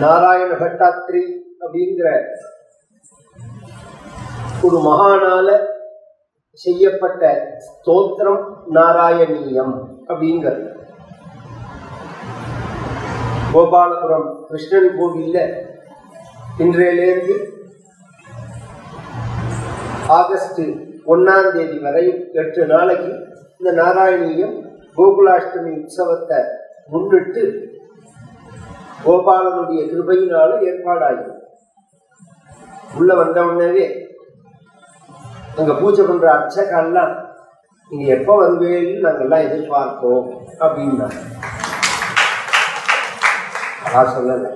நாராயண பட்டாத்ரி அப்படிங்கிற ஒரு மகானால செய்யப்பட்ட ஸ்தோத்திரம் நாராயணீயம் அப்படிங்கிறது. கோபாலபுரம் கிருஷ்ணன் கோவில்ல இன்றையிலிருந்து ஆகஸ்ட் 1ஆம் தேதி வரை 8 நாளைக்கு இந்த நாராயணீயம் கோகுலாஷ்டமி உற்சவத்தை முன்னிட்டு கோபாலனுடைய கிருபையினால ஏற்பாடாகும். உள்ள வந்த உடனே அங்க பூஜை பண்ற அர்ச்சகெல்லாம் நீங்க எப்ப வருவேன்னு நாங்கெல்லாம் எதிர்பார்ப்போம் அப்படின்னா சொல்லல.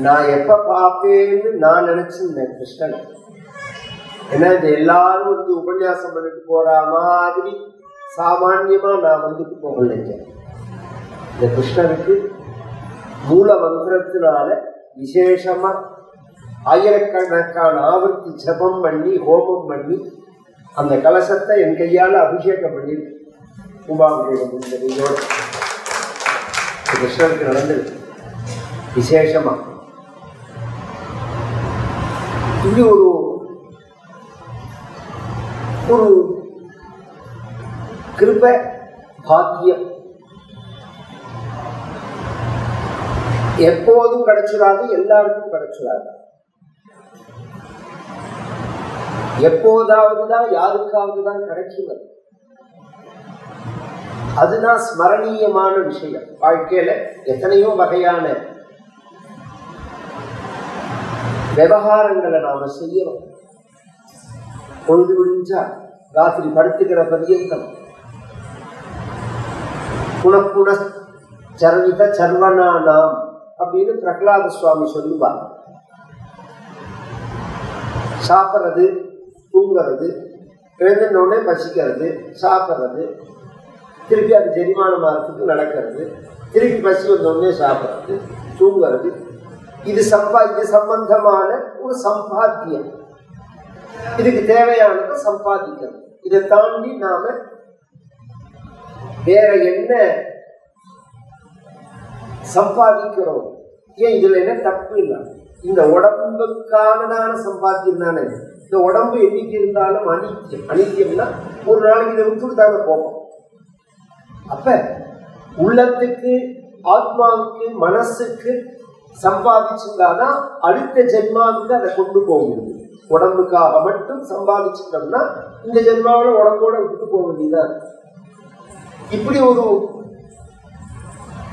நான் எப்ப பார்ப்பேன்னு நான் நினைச்சிருந்தேன் கிருஷ்ணன். ஏன்னா இந்த எல்லாரும் வந்து உபன்யாசம் பண்ணிட்டு போற மாதிரி சாமான்யமா நான் வந்துட்டு போகலைங்க. இந்த கிருஷ்ணனுக்கு மூல மந்திரத்தினால விசேஷமா ஆயிரக்கணக்கான ஆவர்த்தி ஜபம் பண்ணி ஹோமம் பண்ணி அந்த கலசத்தை என் கையால அபிஷேகம் பண்ணி கும்பாபிஷேகம் கிருஷ்ணனுக்கு நடந்தது விசேஷமா. இது ஒரு கிருபை பாக்கியம் எப்போதும் கிடைச்சிடாது, எல்லாருக்கும் கிடைச்சிடாது. எப்போதாவதுதான் யாருக்காவதுதான் கிடைக்கிறது. அதுதான் ஸ்மரணீயமான விஷயம். வாழ்க்கையில எத்தனையோ வகையான விவகாரங்களை நாம செய்யறோம். பொழுது விடிஞ்சா ராத்திரி படுத்துக்கிற பரியந்தம் புனப்புன சரணித சர்வனானாம் அப்படின்னு பிரகலாத சுவாமி சொல்லுவார். சாப்பிட்றது, தூங்குறது, எழுந்தோடனே பசிக்கிறது, சாப்பிட்றது, திருப்பி அது ஜெரிமானம் ஆகிறதுக்கு நடக்கிறது, திருப்பி பசி வந்தோடனே சாப்பிட்றது, தூங்குறது. இது சம்பந்தமான ஒரு சம்பாத்தியம். இதுக்கு தேவையானதை சம்பாதிக்கணும். இதை தாண்டி நாம வேற என்ன சம்பாதிக்கிறோம்? ஏன் இதுல என்ன தப்பு இல்லை? இந்த உடம்புக்கானதான சம்பாத்தியம் தானே. இந்த உடம்பு என்னைக்கு இருந்தாலும் அனித்தியம். அனித்தியம்னா ஒரு நாளைக்கு இதை விட்டுட்டு தானே போகும். அப்ப உள்ளத்துக்கு, ஆத்மாவுக்கு, மனசுக்கு சம்பாதிச்சிருந்தாதான் அடுத்த ஜென்மாவுக்கு அதை கொண்டு போக முடியும். உடம்புக்காக மட்டும் சம்பாதிச்சிட்டோம்னா இந்த ஜென்மாவில் உடம்போட விட்டு போக வேண்டியதான். இப்படி ஒரு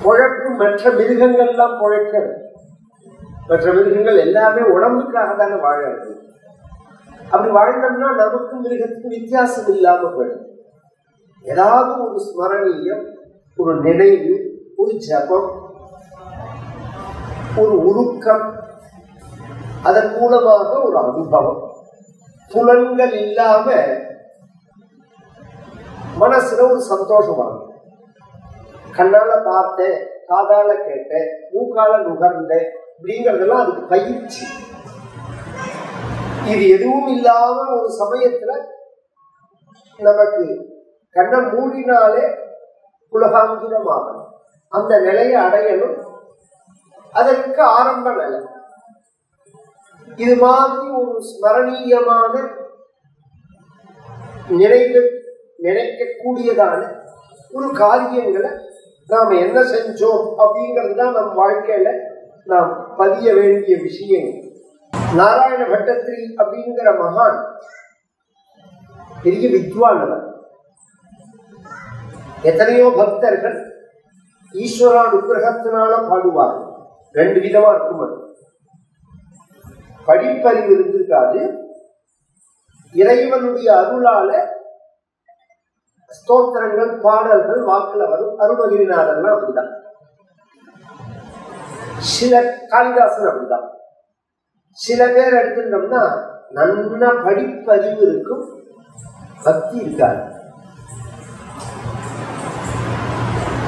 குழப்பு மற்ற மிருகங்கள்லாம் குழைக்கிறது. மற்ற மிருகங்கள் எல்லாமே உடம்புக்காக தானே வாழறது. அப்படி வாழ்ந்தோம்னா நமக்கு மிருகத்துக்கு வித்தியாசம் இல்லாம போயிடும். ஏதாவது ஒரு ஸ்மரணீயம், ஒரு நினைவு, ஒரு ஜபம், ஒரு உருக்கம், அதன் மூலமாக ஒரு அனுபவம், புலன்கள் இல்லாம மனசுல ஒரு சந்தோஷமான கண்ணால பார்த்தேன், காதால கேட்டேன், மூக்கால நுகர்ந்தேன் அப்படிங்கிறதெல்லாம் அதுக்கு பயிற்சி. இது எதுவும் இல்லாம ஒரு சமயத்துல நமக்கு கண்ணை மூடினாலே உலகாங்கிதமாகணும். அந்த நிலையை அடையணும். அதற்கு ஆரம்ப நிலை. இது மாதிரி ஒரு ஸ்மரணீயமான நினைக்கக்கூடியதான ஒரு காரியங்களை நாம என்ன செஞ்சோம் அப்படிங்கிறது தான் நம் வாழ்க்கையில நாம் பதிய வேண்டிய விஷயங்கள். நாராயண பட்டத்ரி அப்படிங்கிற மகான் பெரிய வித்வானவர். எத்தனையோ பக்தர்கள் ஈஸ்வரா அனுகிரகத்தினால பாடுவார்கள். 2 விதமா இருக்கும். அது படிப்பறிவு இருந்திருக்காது. இறைவனுடைய அருளால ஸ்தோத்திரங்கள், பாடல்கள் வாக்குல வரும். அருணகிரிநாதன்லாம் அப்படிதான். சில காளிதாசன் அப்படிதான். சில பேர் எடுத்துட்டோம்னா நல்ல படிப்பறிவு இருக்கும், பக்தி இருக்காது.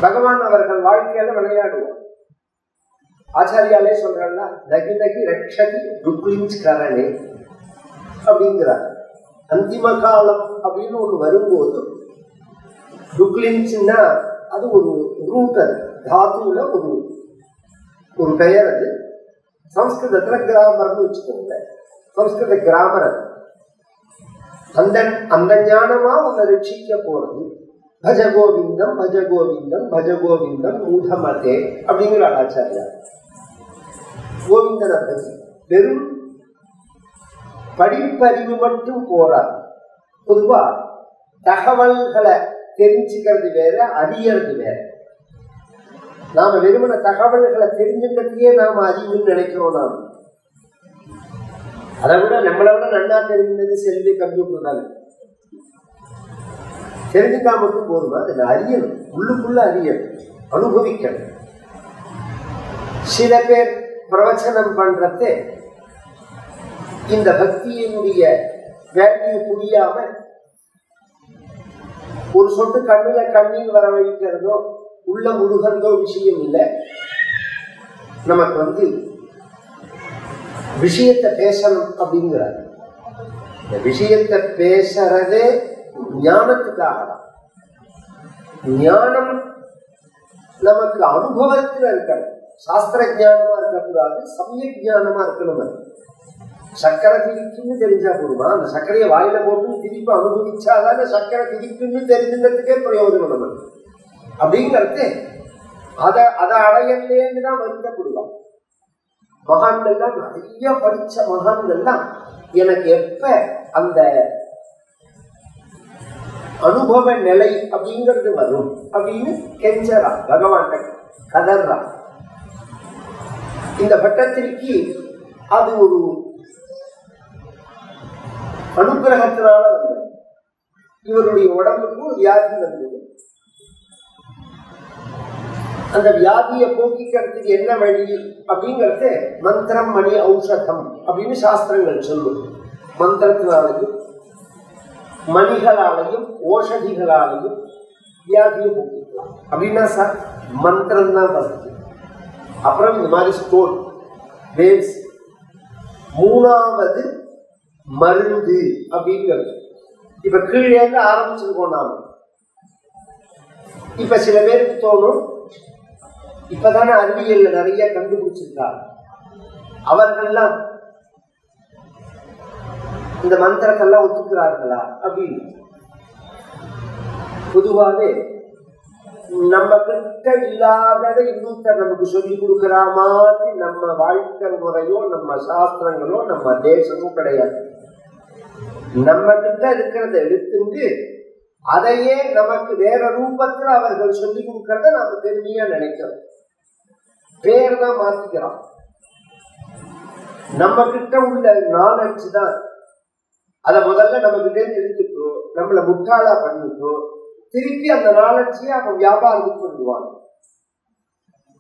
பகவான் அவர்கள் வாழ்க்கையில விளையாடுவோம். ஆச்சாரியாலே சொல்றாங்க, நகி நகி ரக்ஷதி ருக்லிஞ்ச் கரணே அப்படிங்கிறார். அந்திம காலம் அப்படின்னு ஒண்ணு வரும்போது ருக்லிஞ்ச்னா அது ஒரு ரூட், அது தாத்துல ஒரு பெயர். அது சம்ஸ்கிருதத்துல கிராமர்னு வச்சுக்கோங்க. சம்ஸ்கிருத கிராமர் அந்த அந்த ஞானமா உன்னை ரட்சிக்க போறது. பஜகோவிந்தம் பஜகோவிந்தம் பஜகோவிந்தம் மூடமதே அப்படிங்கிற ஆச்சாரியா. கோவிந்தனை பற்றி வெறும் படிப்பறிவு மட்டும் போறார். பொதுவா தகவல்களை தெரிஞ்சுக்கிறது வேற, அறியறது வேற. நாம வெறுமன தகவல்களை தெரிஞ்சுக்கிறதுக்கே நாம அறிவுன்னு நினைக்கிறோம். நாம அதை விட நம்மளை விட நல்லா தெரிஞ்சது செல்வி கம்ப்யூட்டர் தானே. தெரிஞ்சுக்கா மட்டும் போதுமா? அதை அறியணும், உள்ளுக்குள்ள அறியணும், அனுபவிக்கணும். சில பேர் பிரவச்சனம் பண்றது இந்த பக்தியினுடைய வேல்யூ புரியாம ஒரு சொட்டு கண்ணுல கண்ணீர் வரவழைக்கிறதோ உள்ள முழுகிறதோ விஷயம் இல்லை. நமக்கு விஷயத்தை பேசணும் அப்படிங்கிறார். இந்த விஷயத்தை பேசுறதே ஞானத்துக்காக தான். ஞானம் நமக்கு அனுபவத்தில் இருக்கணும். சாஸ்திர ஜானமா இருக்கக்கூடாது, சமய ஜானமா இருக்கணும். சக்கரை திரிக்குன்னு தெரிஞ்சா போடுமா? அந்த சர்க்கரையை வாயில போட்டு திருப்பி அனுபவிச்சாதான் சக்கரை திரிக்குன்னு தெரிஞ்சுக்கிறதுக்கே பிரயோஜனம் நமக்கு. அப்படிங்கிறது அதை அடையலேன்னு தான் வருத்தப்படுவான். மகான்கள்லாம் நிறைய படிச்ச மகான்கள்லாம் எனக்கு எப்ப அந்த அனுபவ நிலை அப்படிங்கிறது வரும் அப்படின்னு கெஞ்சறான், பகவான் கதறான். இந்த பட்டத்திற்கு அது ஒரு அனுகிரகத்தினால வந்தது. இவருடைய உடம்புக்கு ஒரு வியாதி வந்தது. அந்த வியாதியை போக்கிக்கிறதுக்கு என்ன வழி அப்படிங்கிறது மந்திரம் மணி ஔஷதம் அப்படின்னு சாஸ்திரங்கள் சொல்லும். மந்திரத்தினாலையும் மணிகளாலையும் ஓஷதிகளாலையும் வியாதியை போக்கிக்கலாம். அப்படின்னா சார் மந்திரம் தான் ஃபர்ஸ்ட், அப்புறம் இந்த மாதிரி ஸ்டோன் வேவ்ஸ், மூணாவது மருந்து அப்படிங்கிறது. இப்ப கீழே இருந்து ஆரம்பிச்சிருக்கோம் நாம. இப்ப சில பேருக்கு தோணும், இப்பதானே அறிவியல்ல நிறைய கண்டுபிடிச்சிருக்காங்க, அவர்கள்லாம் இந்த மந்திரத்தெல்லாம் ஒத்துக்கிறார்களா அப்படின்னு. பொதுவாகவே நம்ம கிட்ட இல்லாததை இன்னொருத்தர் நமக்கு சொல்லி கொடுக்கிற மாதிரி நம்ம வாழ்க்கை முறையோ நம்ம சாஸ்திரங்களோ நம்ம தேசமும் கிடையாது. நம்ம கிட்ட இருக்கிறத எடுத்துட்டு அதையே நமக்கு வேற ரூபத்துல அவர்கள் சொல்லி கொடுக்கறத நாம பெருமையா நினைக்கிறோம். பேர் தான் மாத்திக்கிறோம். நம்ம கிட்ட உள்ள நாலெட்ஜ் தான் அதை முதல்ல நம்ம கிட்டே எடுத்துட்டோ நம்மளை முட்டாளா பண்ணிட்டோ திருப்பி அந்த நாலெட்ஜையே அவன் வியாபாரத்துக்கு பண்ணுவாங்க.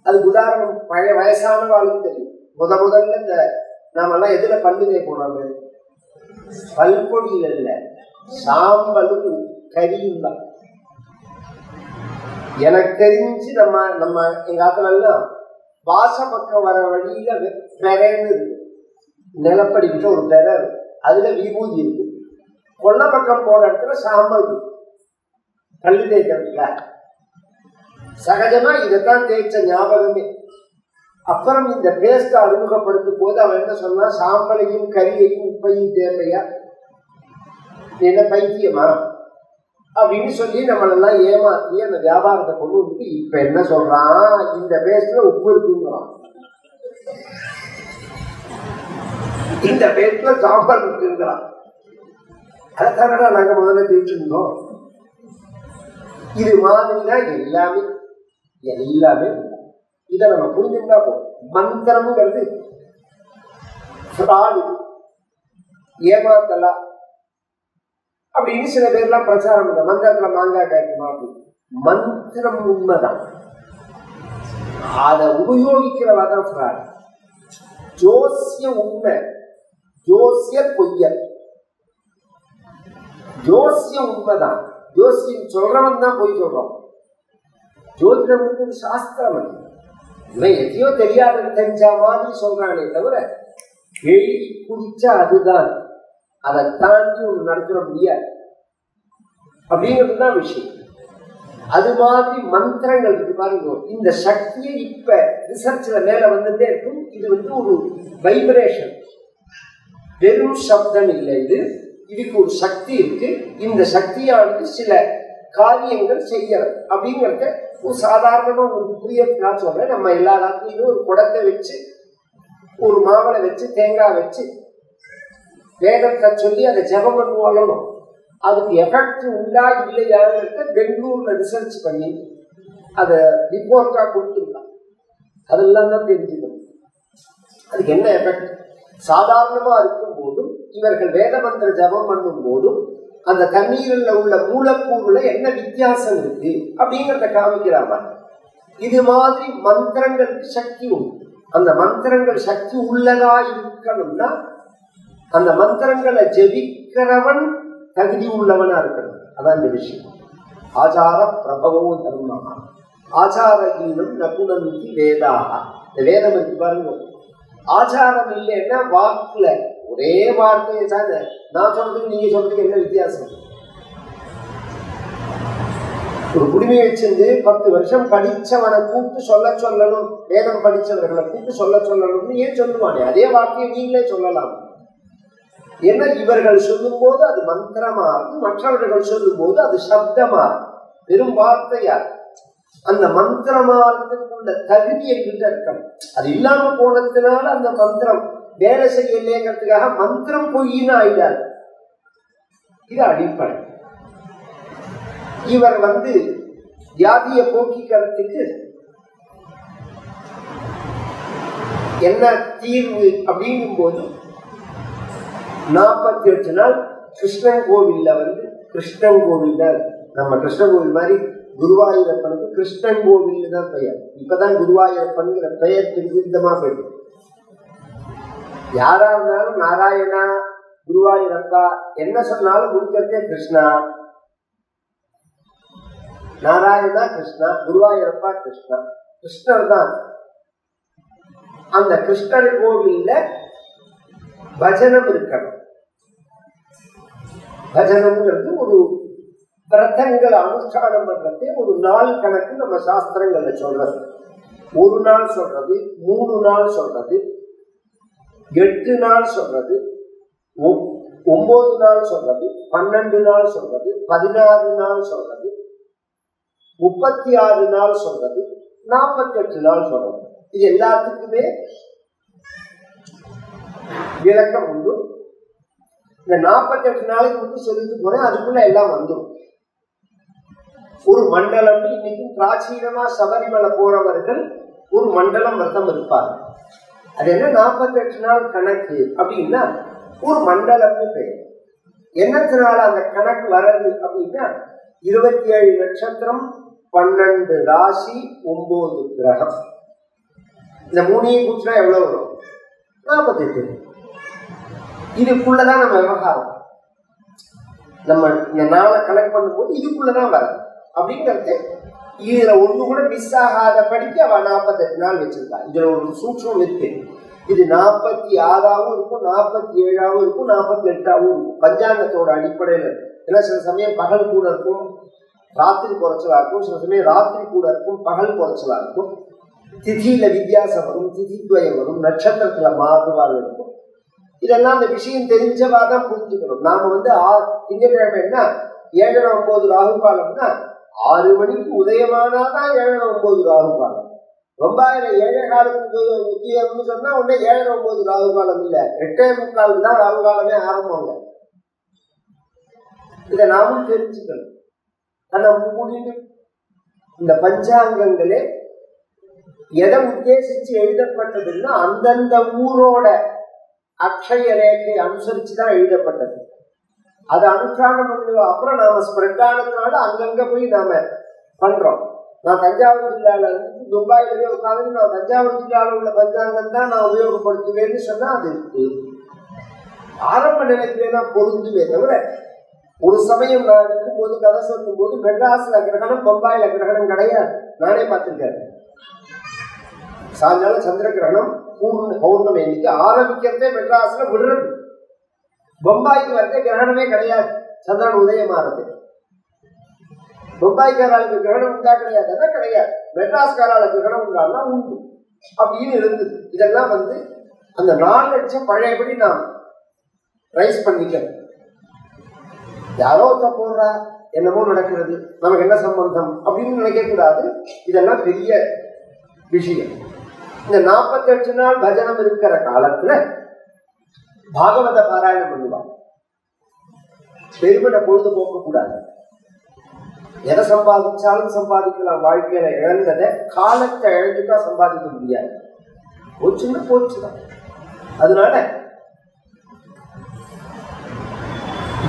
அதுக்கு உதாரணம் பழைய வயசான வாழ்க்கை தெரியும். முதல்ல இந்த நாமெல்லாம் எதுல பல்லு தேய்ப்போம்? பல்பொடியில் இல்ல, சாம்பலும் கரியும் தான். எனக்கு தெரிஞ்சு நம்ம எங்க ஆத்துல வாச பக்கம் வர வழியில பெறன்னு இருக்கு, நிலப்படிக்கிட்ட ஒரு பெற, அதுல விபூதி இருக்கு. கொல்ல பக்கம் போற இடத்துல சாம்பல் இருக்கு. கல்லு தேய்க்கிறதுல சகஜமா இதைத்தான் தேய்ச்ச ஞாபகமே. அப்புறம் இந்த பேஸ்ட் அறிமுகப்படுத்தும் போது அவன் என்ன சொன்னா, சாம்பலையும் கரியையும் உப்பையும் தேவையா, என்ன பைத்தியமா அப்படின்னு சொல்லி நம்மளெல்லாம் ஏமாத்தி அந்த வியாபாரத்தை கொண்டு வந்து இப்ப என்ன சொல்றான், இந்த பேஸ்ட்ல உப்பு இருக்குங்கிறான், இந்த பேஸ்ட்ல சாம்பல் இருக்குங்கிறான். அதைத்தானடா நாங்க முதல்ல தேய்ச்சிருந்தோம். இது மாதிரிதான் எல்லாமே எல்லாமே. இதை நம்ம புரிஞ்சுட்டா போதும். மந்திரம்ங்கிறது ஏமாத்தலா அப்படின்னு சில பேர்லாம் பிரச்சாரம் பண்ண, மந்திரத்துல மாங்காய் காய்க்குமா அப்படின்னு. மந்திரம் உண்மைதான், அதை உபயோகிக்கிறவாதான் ஃப்ராட். ஜோசியம் உண்மை, ஜோசியர் பொய்யர். ஜோசியம் உண்மைதான், ஜோசியம் சொல்றவன் தான் போய் சொல்றோம். ஜோதிடம் சாஸ்திரம், இவன் எதையோ தெரியாத தெரிஞ்சா மாதிரி சொல்றானே தவிர எழுதி குடிச்சா அதுதான், அதை தாண்டி ஒன்று நடத்திட முடியாது அப்படிங்கிறது தான் விஷயம். அது மாதிரி மந்திரங்கள் இருக்கு பாருங்க. இந்த சக்தியை இப்ப ரிசர்ச்ல மேல வந்துட்டே இருக்கும். இது ஒரு வைப்ரேஷன், வெறும் சப்தம் இல்லை. இதுக்கு ஒரு சக்தி இருக்கு. இந்த சக்தியானது சில காரியங்கள் செய்யறது அப்படிங்கிறத ஒரு சாதாரணமா உங்களுக்கு புரியறதுனா சொல்றேன். நம்ம எல்லா நாட்டிலையும் ஒரு குடத்தை வச்சு, ஒரு மாவளை வச்சு, தேங்காய் வச்சு வேதத்தை சொல்லி அதை ஜபம் பண்ணுவாங்க. அதுக்கு எஃபெக்ட் உண்டா இல்லையாங்கிறத பெங்களூர்ல ரிசர்ச் பண்ணி அதை ரிப்போர்ட்டா கொடுத்துருக்காங்க. அதெல்லாம் தான் தெரிஞ்சுக்கணும் அதுக்கு என்ன எஃபெக்ட். சாதாரணமா இருக்கும் போதும் இவர்கள் வேத மந்திர ஜபம் பண்ணும் போதும் அந்த தண்ணீரில் உள்ள மூலக்கூறுல என்ன வித்தியாசம் இருக்கு அப்படிங்கிறத காமிக்கிறாங்க. இது மாதிரி மந்திரங்களுக்கு சக்தி உண்டு. அந்த மந்திரங்கள் சக்தி உள்ளதா இருக்கணும்னா அந்த மந்திரங்களை ஜெபிக்கிறவன் தகுதி உள்ளவனா இருக்கணும். அதான் இந்த விஷயம். ஆச்சார பிரபவோ தர்மமா ஆச்சாரகீனம் நகுணந்தி வேதாக. இந்த வேதம் இருக்கு பாருங்க. ஆச்சாரம் இல்லைன்னா வாக்குல ஒரே வார்த்தையை தானே நான் சொல்றதுக்கு நீங்க சொல்றதுக்கு என்ன வித்தியாசம்? ஒரு குடிமை வச்சிருந்து 10 வருஷம் படிச்சவனை கூப்பிட்டு சொல்ல சொல்லணும், வேதம் படிச்சவர்களை கூப்பிட்டு சொல்ல சொல்லணும்னு ஏன் சொல்லுவானே அதே வார்த்தையை நீங்களே சொல்லலாம். ஏன்னா இவர்கள் சொல்லும் போது அது மந்திரமா இருக்கு, மற்றவர்கள் சொல்லும் போது அது சப்தமா இருக்கு, வெறும் வார்த்தையா. அந்த மந்திரமானதுக்குள்ள தகுதி என்கிட்ட இருக்கணும். அது இல்லாம போனதுனால அந்த மந்திரம் வேலை செய்யலைங்கிறதுக்காக மந்திரம் பொய்ன்னு ஆயிடாது. இது அடிப்படை. இவர் வியாதியை போக்கிக்கிறதுக்கு என்ன தீர்வு அப்படிங்கும் போது 48 நாள் கிருஷ்ணன் கோவில்ல கிருஷ்ணன் கோவில் தான். நம்ம கிருஷ்ணன் கோவில் மாதிரி குருவாயூரப்பனுக்கு கிருஷ்ணன் கோவில் தான் பெயர். இப்பதான் குருவாயூரப்பன்கிற பெயர் விருத்தமா போயிடும். யாரா இருந்தாலும் நாராயணா குருவாயூரப்பா என்ன சொன்னாலும் முடிக்கிறதே கிருஷ்ணா. நாராயணா கிருஷ்ணா, குருவாயூரப்பா கிருஷ்ணா, கிருஷ்ணர் தான். அந்த கிருஷ்ணர் கோவில்ல பஜனம் இருக்கணும். பஜனம்ங்கிறது ஒரு விரதங்களை அனுஷ்டானம் பண்றதே ஒரு நாள் கணக்கு நம்ம சாஸ்திரங்கள்ல சொல்றது. 1 நாள் சொல்றது, 3 நாள் சொல்றது, 8 நாள் சொல்றது, 9 நாள் சொல்றது, 12 நாள் சொல்றது, 16 நாள் சொல்றது, 36 நாள் சொல்றது, 48 நாள் சொல்றது. இது எல்லாத்துக்குமே விளக்கம் உண்டு. இந்த 48 நாளைக்கு சொல்லிட்டு போறேன், அதுக்குள்ள எல்லாம் வந்துடும். ஒரு மண்டலம் இன்னைக்கு பிராச்சீனமா சபரிமலை போறவர்கள் ஒரு மண்டலம் விரதம் இருப்பாங்க. அது என்ன 48 நாள் கணக்கு அப்படின்னா ஒரு மண்டலம்னு பெயர். என்னத்தினால அந்த கணக்கு வர்றது அப்படின்னா 27 நட்சத்திரம், 12 ராசி, 9 கிரகம். இந்த 3ஐயும் கூட்டினா எவ்வளவு வரும்? 48. இதுக்குள்ளதான் நம்ம விவகாரம். நம்ம இந்த நாளை கலெக்ட் பண்ணும்போது இதுக்குள்ளதான் வரும் அப்படிங்கிறது. இதுல ஒண்ணு கூட மிஸ் ஆகாத படிக்க அவ 48 நாள் வச்சிருக்கா. இதுல ஒரு சூட்சம் இருக்கு. இது 46ஆவும் இருக்கும், 47ஆவும் இருக்கும், 48ஆவும் இருக்கும். பஞ்சாங்கத்தோட அடிப்படையில. ஏன்னா சில சமயம் பகல் கூட இருக்கும், ராத்திரி குறைச்சலா இருக்கும். சில சமயம் ராத்திரி கூட இருக்கும், பகல் குறைச்சலா இருக்கும். திதியில வித்தியாசம் வரும், திதித்வயம் வரும், நட்சத்திரத்துல மாறுபாடு இருக்கும். இதெல்லாம் அந்த விஷயம் தெரிஞ்சவாதான் புரிஞ்சுக்கணும். நாம திங்கட்கிழமை என்ன 7:09 ராகு காலம்னா 6 மணிக்கு உதயமானாதான் 7:09 ராகு காலம். ரொம்ப 7:15 சொன்னா உடனே 7:09 ராகு காலம் இல்ல, 8:45 தான் ராகு காலமே ஆரம்பங்க. இதை நாமும் தெரிஞ்சுக்கணும். ஆனா கூடிட்டு இந்த பஞ்சாங்கங்களே எதை உத்தேசிச்சு எழுதப்பட்டதுன்னா அந்தந்த ஊரோட அக்ஷய ரேகை அனுசரிச்சுதான் எழுதப்பட்டது. அது அனுஷ்டானம் பண்ணுவோம். அப்புறம் நாம ஸ்ப்ரெட் ஆனதுனால அங்கங்க போய் நாம பண்றோம். நான் தஞ்சாவூர் ஜில்லால துபாயிலே உட்காந்து நான் தஞ்சாவூர் ஜில்லால உள்ள பஞ்சாங்கம் தான் நான் உபயோகப்படுத்துவேன்னு சொன்னா அது ஆரம்ப நிலைக்குள்ளே தான் பொருந்துமே தவிர, ஒரு சமயம் நான் இருக்கும்போது கதை சொல்லும் போது மெட்ராஸ்ல கிரகணம், பம்பாயில கிரகணம் கிடையாது. நானே பார்த்திருக்கேன். சாயங்காலம் சந்திர கிரகணம் பௌர்ணமி இன்னைக்கு ஆரம்பிக்கிறதே மெட்ராஸ்ல விடுறது. பம்பாய்க்கு வரதே கிரகணமே கிடையாது, சந்திரன் உதயமாறது. பொம்பாய்க்காராளுக்கு கிரகணம் உண்டா கிடையாதுன்னா கிடையாது, மெட்ராஸ்காராளுக்கு கிரகணம் உண்டான்னா உண்டு அப்படின்னு இருந்தது. இதெல்லாம் அந்த நாலெட்ச பழையபடி நாம் ரைஸ் பண்ணிக்கணும். யாரோ போடுறா என்னமோ நடக்கிறது, நமக்கு என்ன சம்பந்தம் அப்படின்னு நினைக்க கூடாது. இதெல்லாம் பெரிய விஷயம். இந்த 48 நாள் பஜனம் இருக்கிற காலத்துல பாகவத பாராயணம் பண்ணுவாங்க. பெருமனை பொழுது போக்க கூடாது. எதை சம்பாதிச்சாலும் சம்பாதிக்கலாம். வாழ்க்கையில இழந்ததை காலத்தை இழந்துட்டா சம்பாதிக்க முடியாது. போச்சுன்னா போச்சுதான். அதனால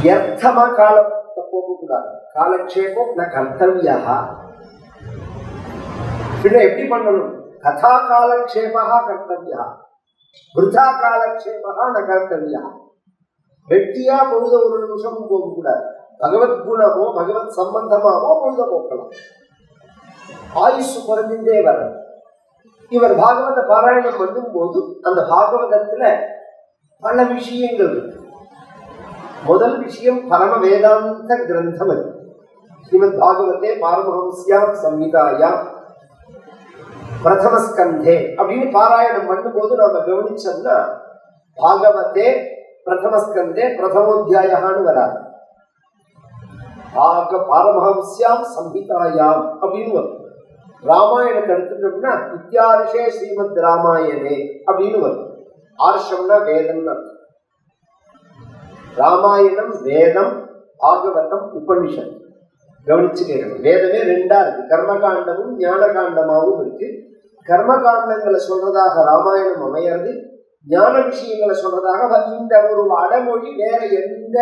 வியர்த்தமா காலத்தை போகக்கூடாது. காலக்ஷேபம் ந கர்த்தவியா. பின்ன எப்படி பண்ணணும்? கதா காலக்ஷேபா கர்த்தவியா, விருதா காலக்ஷேபா ந கர்த்தவியா. வெட்டியா பொழுத ஒரு நிமிஷமும் போகக்கூடாது. பகவத் குணமோ பகவத் சம்பந்தமாவோ பொழுத போக்கலாம். ஆயுசு குறைஞ்சின்றே வர இவர் பாகவத பாராயணம் பண்ணும் போது அந்த பாகவதத்துல பல விஷயங்கள் இருக்கு. முதல் விஷயம் பரம வேதாந்த கிரந்தம். அது ஸ்ரீமத் பாகவதே பாரமஹம்ஸ்யாம் சம்ஹிதாயாம் பிரதமஸ்கந்தே அப்படின்னு பாராயணம் பண்ணும்போது நாம கவனிச்சோம்னா பாகவதே பிரதமஸ்கந்தே பிரதமோத்தியாயான்னு வராது. பாரமஹம்ஸ்யாம் சம்ஹிதாயாம் அப்படின்னு வரும். ராமாயணத்தை எடுத்துட்டோம்னா இத்தியார்ஷே ஸ்ரீமத் ராமாயணே அப்படின்னு வரும். ஆர்ஷம்னா வேதம். ராமாயணம் வேதம், பாகவதம் உபனிஷத். கவனிச்சு கேட்கணும். வேதமே ரெண்டா இருக்கு. கர்மகாண்டமும் ஞான காண்டமாவும் இருக்கு. கர்மகாண்டங்களை சொல்றதாக ராமாயணம் அமையாது, ஞான விஷயங்களை சொல்றதாக இந்த ஒரு அடமொழி வேற எந்த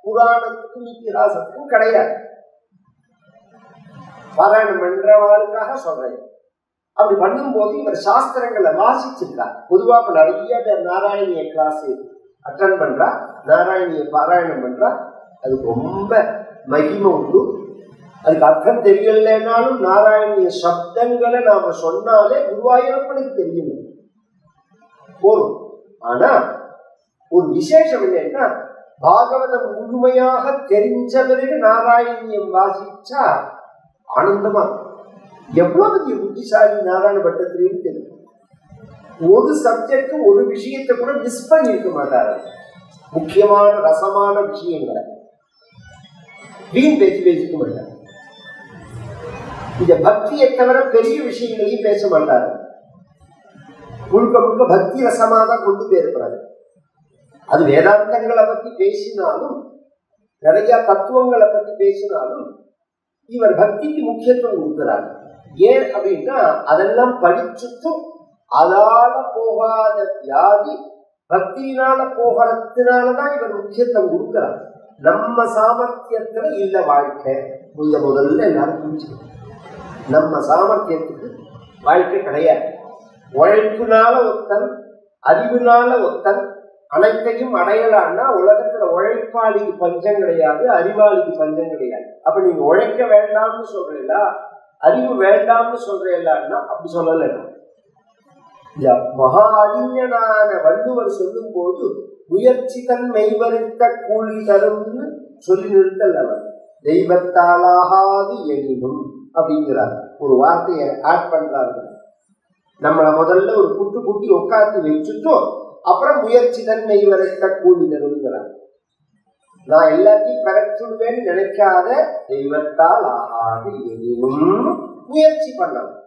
புராணத்துக்கும் இத்திஹாசத்துக்கும் கிடையாது. பாராயணம் பண்றவாளுக்காக சொல்றேன். அப்படி பண்ணும்போது இவர் சாஸ்திரங்களை வாசிச்சிருக்கார். பொதுவா இப்ப நிறைய பேர் நாராயணிய கிளாஸ் அட்டன் பண்றா, நாராயணிய பாராயணம் பண்றா. அதுக்கு ரொம்ப மகிமை உண்டு. அதுக்கு அர்த்தம் தெரியலனாலும் நாராயணிய சப்தங்களை நாம சொன்னாலே குருவாயூரப்பனுக்கு தெரியும் போரும். ஆனா ஒரு விசேஷம் என்னன்னா, பாகவதம் முழுமையாக தெரிஞ்ச பிறகு நாராயணியம் வாசிச்சா ஆனந்தமா. எவ்வளவு பெரிய புத்திசாலி நாராயண பட்டத்திலையும் தெரியும். ஒரு சப்ஜெக்ட் ஒரு விஷயத்தை கூட மிஸ் பண்ணிருக்க மாட்டாரு. முக்கியமான ரசமான விஷயங்களை வீண் பேசிக்க மாட்டார். இந்த பக்தியை தவிர பெரிய விஷயங்களையும் பேச மாட்டாரு. முழுக்க முழுக்க பக்தி ரசமாதான் கொண்டு போயிருக்கிறாரு. அது வேதாந்தங்களை பத்தி பேசினாலும் நிறைய தத்துவங்களை பத்தி பேசினாலும் இவர் பக்திக்கு முக்கியத்துவம் கொடுக்கிறார். ஏன் அப்படின்னா அதெல்லாம் படிச்சுட்டும் அதால போகாத வியாதி பக்தியினால போகிறதுனாலதான் இவர் முக்கியத்துவம் கொடுக்கிறார். நம்ம சாமர்த்தியத்துல இல்ல வாழ்க்கை. முதல்ல எல்லாரும் புரிஞ்சுக்கணும். நம்ம சாமர்த்தியத்துக்கு வாழ்க்கை கிடையாது. உழைப்புனால ஒத்தன், அறிவுனால ஒத்தன் அனைத்தையும் அடையலான்னா உலகத்துல உழைப்பாளிக்கு பஞ்சம் கிடையாது, அறிவாளிக்கு பஞ்சம் கிடையாது. அப்ப நீங்க உழைக்க வேண்டாம்னு சொல்றீங்களா, அறிவு வேண்டாம்னு சொல்றீங்களான்னா அப்படி சொல்லல. மகா அறிஞனான வள்ளுவர் சொல்லும் போது முயற்சி தன் மெய்வருத்த கூலி தரும்னு சொல்லி நிறுத்தல். அவர் தெய்வத்தாலாகாது எனினும் அப்படிங்கிறார். ஒரு வார்த்தையை ஆட் பண்றாரு. நம்மளை முதல்ல ஒரு குட்டி உட்காந்து வச்சுட்டோம், அப்புறம் முயற்சி தன் மெய்வருத்த கூலி தரும்ங்கிறார். நான் எல்லாத்தையும் கரெக்டுவேன்னு நினைக்காத, தெய்வத்தால் ஆகாது எனினும் முயற்சி பண்ணணும்.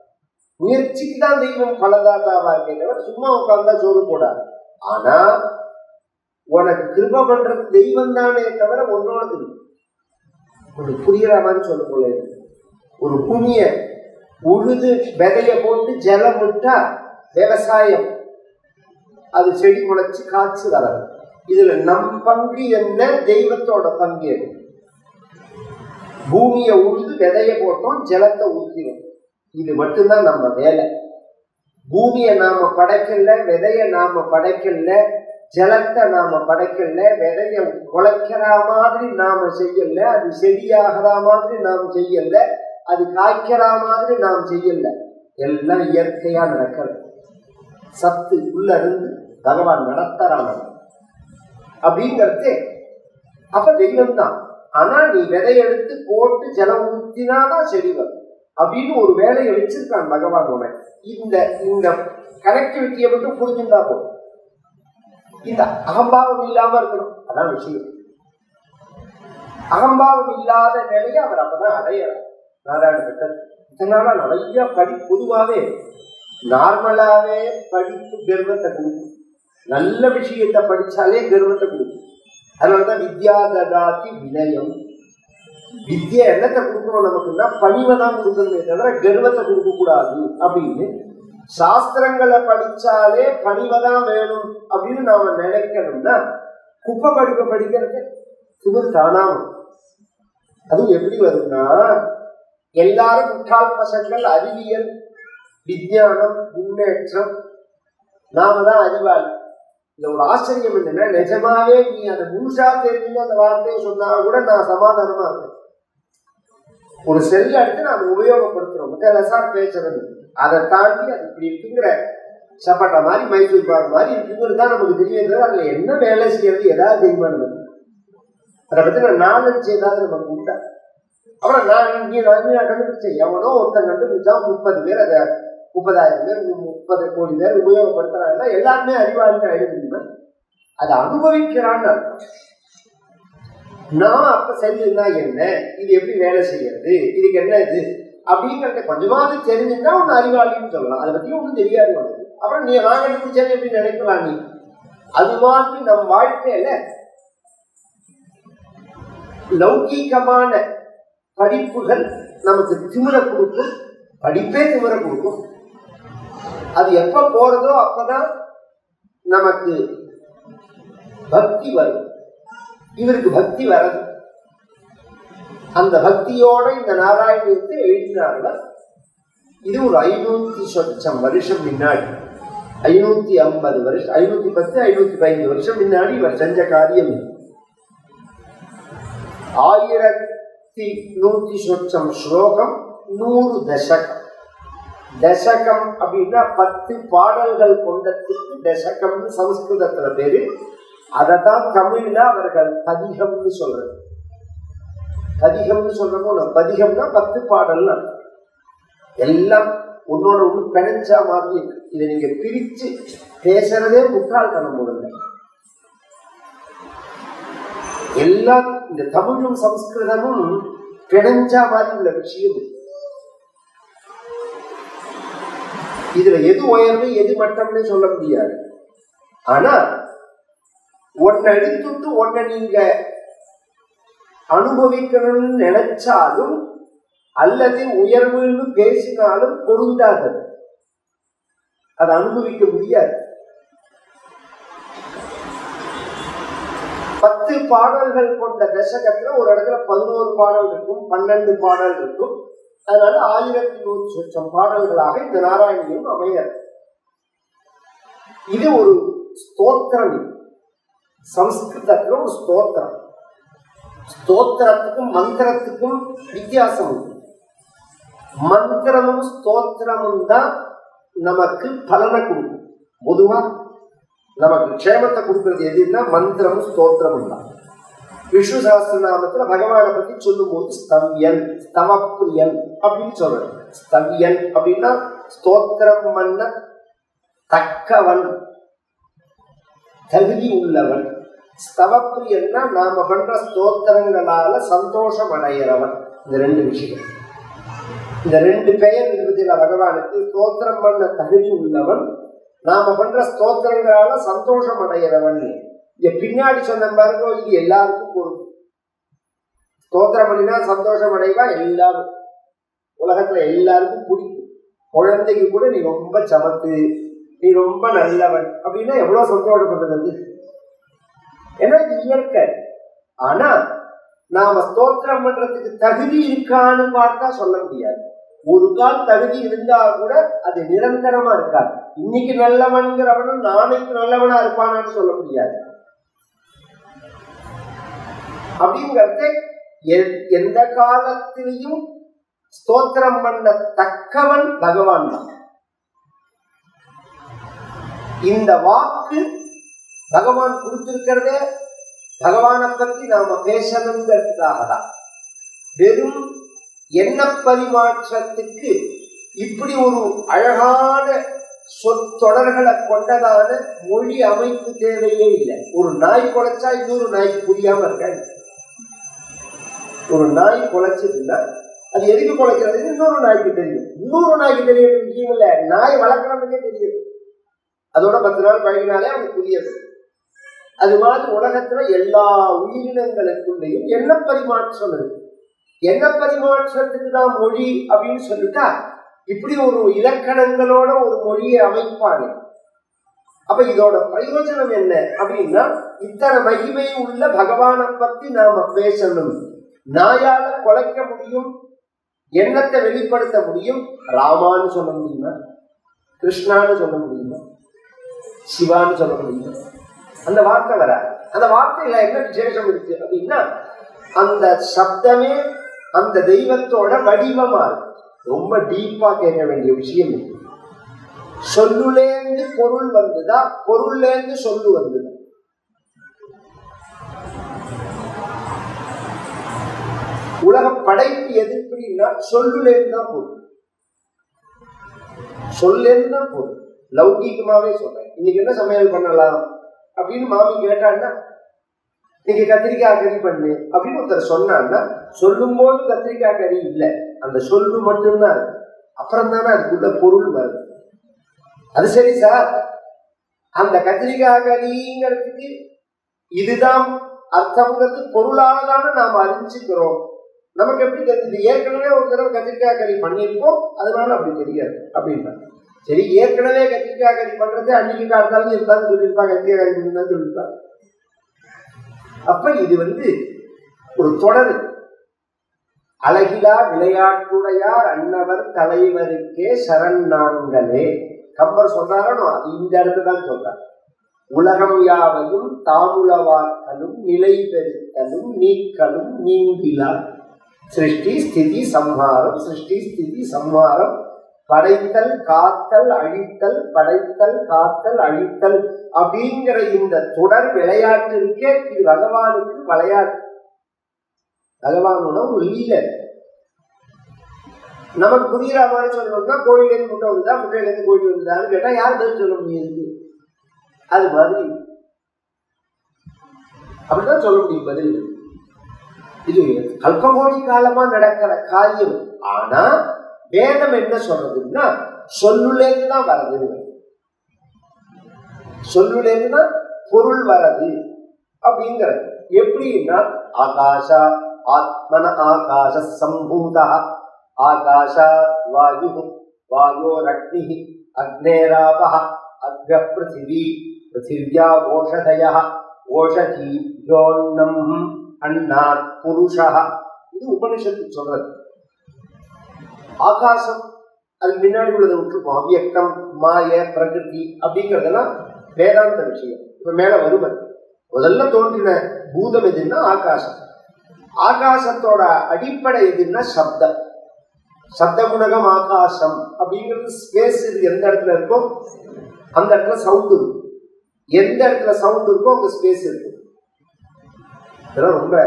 முயற்சிக்கு தான் தெய்வம் பலதாதாவா இருக்கேன், சும்மா உட்கார்ந்தா சோறு போடாது. ஆனா உனக்கு கிருப பண்றது தெய்வம் தானே தவிர ஒன்னோடது உனக்கு புரியுற மாதிரி சொல்ல போல. ஒரு பூமிய உழுது விதைய போட்டு ஜலம் விட்டா விவசாயம், அது செடி முளைச்சு காய்ச்சி வராது. இதுல நம் பங்கு என்ன, தெய்வத்தோட பங்கு என்ன? பூமிய உழுது விதைய போட்டோம், ஜலத்தை ஊற்றினோம். இது மட்டும்தான் நம்ம வேலை. பூமியை நாம படைக்கல, விதைய நாம படைக்கல, ஜலத்தை நாம படைக்கல, விதைய குலைக்கிற மாதிரி நாம செய்யல, அது செடியாகிற மாதிரி நாம் செய்யல, அது காய்க்கிற மாதிரி நாம் செய்யல. எல்லாம் இயற்கையா நடக்கிறது. சத்து உள்ள இருந்து பகவான் நடத்துறான் அப்படிங்கிறது. அப்ப தெய்வம் தான். ஆனா நீ விதை எடுத்து போட்டு ஜலம் ஊத்தினாதான் செடி வரும் அப்படின்னு ஒரு வேலையை வச்சிருக்கான் பகவான் உனக்கு. இந்த இந்த கனெக்டிவிட்டியை மட்டும் புரிஞ்சுட்டா போதும். இந்த அகம்பாவம் இல்லாம இருக்கணும், அதான் விஷயம். அகம்பாவம் இல்லாத நிலையை அவர் அப்பதான் அடையறார் நாராயண பட்டர். இதனால நிறைய பொதுவாவே நார்மலாவே படிப்பு கர்வத்தை கொடுக்கும். நல்ல விஷயத்தை படிச்சாலே கர்வத்தை கொடுக்கும். அதனாலதான் வித்யா ததாதி வினயம். வித்யா என்னத்தை கொடுக்கணும் நமக்குன்னா பணிவை தான் கொடுக்கணுமே தவிர கர்வத்தை கொடுக்க கூடாது அப்படின்னு. சாஸ்திரங்களை படிச்சாலே பணிவை தான் வேணும் அப்படின்னு நாம நினைக்கணும்னா குப்பை படிப்பை படிக்கிறது திமிர் தானாகும். அதுவும் எப்படி வருதுன்னா, எல்லாரும் முட்டாள் பசங்கள், அறிவியல் விஞ்ஞானம் முன்னேற்றம், நாம தான் அறிவாளி. இந்த ஒரு ஆச்சரியம் என்னன்னா, நிஜமாவே நீ அதை முழுசா தெரிஞ்சு அந்த வார்த்தையை சொன்னா கூட நான் சமாதானமா இருக்கேன். ஒரு செல் எடுத்து நாம உபயோகப்படுத்துறோம், முட்டலசார் பேசுறது, அதை தாண்டி அது இப்படி இருக்குங்கிற சப்பாட்டா மாதிரி மைசூர் பாரு மாதிரி இருக்குங்கிறது தான் நமக்கு தெரியும். அதுல என்ன வேலை செய்யறது ஏதாவது தெரியுமா நமக்கு? அதை பத்தின நாலஞ்சு ஏதாவது நமக்கு உண்டா? அப்புறம் நான் கண்டுபிடிச்சேன், எவனோ ஒருத்தன் கண்டுபிடிச்சா 30 பேர், அதை 30,000 பேர் 30 கோடி பேர் உபயோகப்படுத்துறாங்கன்னா எல்லாருமே அறிவாளிகள் ஆயிட முடியுமா? அதை அனுபவிக்கிறான்னு அர்த்தம். நான் அப்ப செல்லுன்னா என்ன, இது எப்படி வேலை செய்யறது, இதுக்கு என்ன இது அப்படிங்கிறத கொஞ்சமாவது தெரிஞ்சுன்னா ஒன்னு அறிவாளின்னு சொல்லலாம். அதை பத்தி ஒன்றும் தெரியாது உனக்கு. அப்புறம் நீ நான் கண்டுபிடிச்சேன் எப்படி நினைக்கலாம் நீ? அது மாதிரி நம் வாழ்க்கையில லௌகீகமான படிப்புகள் நமக்கு திமிர கொடுக்கும், படிப்பே திமிர கொடுக்கும். அது எப்ப போறதோ அப்பதான் நமக்கு பக்தி வரும். இவருக்கு பக்தி வரது. அந்த பக்தியோட இந்த நாராயணத்தை எழுதினார்கள். இது ஒரு 500 சொச்சம் வருஷம் முன்னாடி, 550 வருஷம், 510 515 வருஷம் முன்னாடி இவர் செஞ்ச காரியம். 1100 சொச்சம் ஸ்லோகம், 100 தசகம். தசகம் அப்படின்னா 10 பாடல்கள் கொண்டதுக்கு தசகம்னு சமஸ்கிருதத்துல பேரு. அததான் தமிழ்ல அவர்கள் பதிகம்னு சொல்றது. பதிகம்னு சொல்றோம். பதிகம்னா 10 பாடல். எல்லாம் ஒன்னோட ஒண்ணு பிணைஞ்சா மாதிரி இருக்கு. இதை நீங்க பிரிச்சு பேசுறதே முட்டாள்தனம் போடுங்க. எல்லாம் இந்த தமிழும் சமஸ்கிருதமும் பிணைஞ்சா மாதிரி உள்ள விஷயம். இதுல எது உயர்வு எது மட்டம்னு சொல்ல முடியாது. ஆனா ஒன்ன எடுத்துட்டு ஒன்ன நீங்க அனுபவிக்கணும்னு நினைச்சாலும் அல்லது உயர்வுன்னு பேசினாலும் பொருந்தாது. அதை அனுபவிக்க முடியாது. 10 பாடல்கள் கொண்ட தசகத்துல ஒரு இடத்துல 11 பாடல் இருக்கும், 12 பாடல் இருக்கும். அதனால 1100 சொச்சம் பாடல்களாக இந்த நாராயணியம் அமையாது. இது ஒரு ஸ்தோத்திரம். சம்ஸ்கிருதத்துல ஒரு ஸ்தோத்திரம். ஸ்தோத்திரத்துக்கும் மந்திரத்துக்கும் வித்தியாசம் உண்டு. மந்திரமும் ஸ்தோத்திரமும் தான் நமக்கு பலனை கொடுக்கும். பொதுவா நமக்கு க்ஷேமத்தை கொடுக்கறது எதுன்னா மந்திரமும் ஸ்தோத்திரமும் தான். விஷ்ணு சஹஸ்ரநாமத்துல பகவானை பத்தி சொல்லும் போது ஸ்தவ்யன், ஸ்தவப்பிரியன் அப்படின்னு சொல்றேன். ஸ்தவ்யன் அப்படின்னா ஸ்தோத்திரம் பண்ண தக்கவன், தகுதி உள்ளவன். ஸ்தவப்பிரியன்னா நாம பண்ற ஸ்தோத்திரங்களால சந்தோஷம் அடைகிறவன். இந்த 2 விஷயம், இந்த 2 பெயர் இருபதில பகவானுக்கு. ஸ்தோத்திரம் பண்ண தகுதி உள்ளவன், நாம பண்ற ஸ்தோத்திரங்களால சந்தோஷம் அடைகிறவன். இங்க பின்னாடி சொன்ன பாருங்க, இது எல்லாருக்கும் பொருள். ஸ்தோத்திரம் பண்ணினா சந்தோஷம் அடைவா எல்லாரும். உலகத்துல எல்லாருக்கும் பிடிக்கும். குழந்தைக்கு கூட நீ ரொம்ப சமத்து, நீ ரொம்ப நல்லவன் அப்படின்னா எவ்வளவு சந்தோஷப்படுறது. ஏன்னா இது இயற்கை. ஆனா நாம ஸ்தோத்திரம் பண்றதுக்கு தகுதி இருக்கான்னு பார்த்தா சொல்ல முடியாது. ஒரு கால் தகுதி இருந்தா கூட அது நிரந்தரமா இருக்காது. இன்னைக்கு நல்லவன்கிறவனும் நாளைக்கு நல்லவனா இருப்பானான்னு சொல்ல முடியாது. அப்படிங்கறத எந்த காலத்திலையும் ஸ்தோத்திரம் பண்ண தக்கவன் பகவான் தான். இந்த வாக்கு பகவான் கொடுத்திருக்கிறதே பகவானை பத்தி நாம பேசணுங்கிறதுக்காக தான். வெறும் எண்ண பரிமாற்றத்துக்கு இப்படி ஒரு அழகான சொற்றொடர்களை கொண்டதான மொழி அமைப்பு தேவையே இல்லை. ஒரு நாய் குலைச்சா இன்னொரு நாய்க்கு புரியாம இருக்க. ஒரு நாய் குலைச்சதுன்னா அது எதுக்கு குலைக்கிறது இன்னொரு நாய்க்கு தெரியும். இன்னொரு நாய்க்கு தெரிய விஷயம் இல்லை, நாய் வளர்க்கறதுக்கே தெரியும். அதோட 10 நாள் பழகினாலே அவனுக்கு புரியாது. அது மாதிரி உலகத்துல எல்லா உயிரினங்களுக்குள்ளேயும் எண்ண பரிமாற்றம் இருக்கு. எண்ண பரிமாற்றத்துக்கு தான் மொழி அப்படின்னு சொல்லிட்டா இப்படி ஒரு இலக்கணங்களோட ஒரு மொழியை அமைப்பாங்க. அப்ப இதோட பிரயோஜனம் என்ன அப்படின்னா, இத்தனை மகிமை உள்ள பகவானை பத்தி நாம பேசணும். நாயால குலைக்க முடியும், எண்ணத்தை வெளிப்படுத்த முடியும். ராமான்னு சொல்ல முடியுமா, கிருஷ்ணான்னு சொல்ல முடியுமா, சிவான்னு சொல்ல முடியுமா? அந்த வார்த்தை வர, அந்த வார்த்தையில என்ன விசேஷம் இருக்கு அப்படின்னா, அந்த சப்தமே அந்த தெய்வத்தோட வடிவமா இருக்கு. ரொம்ப டீப்பா கேட்க வேண்டிய விஷயம் இருக்கு. சொல்லுலேந்து பொருள் வந்துதா, பொருள்லேந்து சொல்லு வந்துதா? உலக படைப்பு எதுக்குன்னா சொல்லுலேருந்து தான் பொருள், சொல்லேருந்து தான் பொருள். லௌகீகமாவே சொல்றேன். இன்னைக்கு என்ன சமையல் பண்ணலாம் அப்படின்னு மாமி கேட்டான்னா, இன்னைக்கு கத்திரிக்காய் கறி பண்ணு அப்படின்னு ஒருத்தர் சொன்னான்னா, சொல்லும் போது கத்திரிக்காய் கறி இல்லை, அந்த சொல்லு மட்டும்தான் இருக்கு. அப்புறம் தானே அதுக்குள்ள பொருள் வருது. அது சரி சார், அந்த கத்திரிக்காய் கறிங்கிறதுக்கு இதுதான் அர்த்தம்ங்கிறது பொருளானதான நாம் அறிஞ்சுக்கிறோம். நமக்கு எப்படி தெரியுது? ஏற்கனவே ஒரு தடவை கத்திரிக்காய் கறி பண்ணியிருக்கோம், அதனால அப்படி தெரியாது அப்படின்னா. சரி, ஏற்கனவே கத்திரிக்காய் கறி பண்றது அன்னைக்கு காலத்தாலும் இருந்தாலும் சொல்லியிருப்பாங்க, கத்திரிக்காய் கறி பண்ணு சொல்லியிருப்பாங்க. அப்ப இது ஒரு தொடர். அழகிலா விளையாட்டுடையார் அன்னவர் தலைவருக்கே சரண் நாங்களே. கம்பர் சொல்றாரோ, இந்த இடத்துதான் சொல்றார். உலகம் யாவையும் தாமுளவாக்கலும் நிலை பெருத்தலும் நீக்கலும் நீங்கிலா சிருஷ்டி ஸ்திதி சம்ஹாரம், சிருஷ்டி ஸ்திதி சம்ஹாரம், படைத்தல் காத்தல் அழித்தல், படைத்தல் காத்தல் அழித்தல் அப்படிங்கிற இந்த தொடர் விளையாட்டு இருக்கே, இது பகவானுக்கு விளையாட்டு. பகவானோட ஒரு லீலை. நமக்கு புரியுற மாதிரி சொல்லணும்னா, கோயிலேருந்து முட்டை வந்துதா, முட்டையிலேருந்து கோயில் வந்துதான்னு கேட்டா யார் பதில் சொல்ல முடியாது? அது மாதிரி அப்படிதான் சொல்ல முடியும் பதில். இது கல்பகோடி காலமா நடக்கிற காரியம். ஆனா வேதம் என்ன சொல்றதுன்னா, சொல்லுலேருந்து தான் வர்றது, சொல்லுலேருந்து தான் பொருள் வர்றது அப்படிங்கிறது. எப்படின்னா, ஆகாஷா ஆத்மன ஆகாஷ சம்பூதா, ஆகாஷா வாயு வாயோரக்னி அக்னேராபஹ அக்ர பிருத்திவி பிருத்திவ்யா ஓஷதயः ஓஷதி யோன்னம் அன்னாத் புருஷः. இது உபனிஷத்து சொல்றது. ஆகாசம் அது முன்னாடி உள்ளதை விட்டுருப்போம். அவ்யக்தம், மாய, பிரகிருதி அப்படிங்கிறதெல்லாம் வேதாந்த விஷயம். இப்ப மேல வருவது முதல்ல தோன்றின பூதம் எதுன்னா ஆகாசம். ஆகாசத்தோட அடிப்படை எதுன்னா சப்தம். சப்த குணகம் ஆகாசம் அப்படிங்கிறது ஸ்பேஸ். இது எந்த இடத்துல இருக்கோ அந்த இடத்துல சவுண்ட் இருக்கும். எந்த இடத்துல சவுண்ட் இருக்கோ அங்க ஸ்பேஸ் இருக்கு. இதெல்லாம் ரொம்ப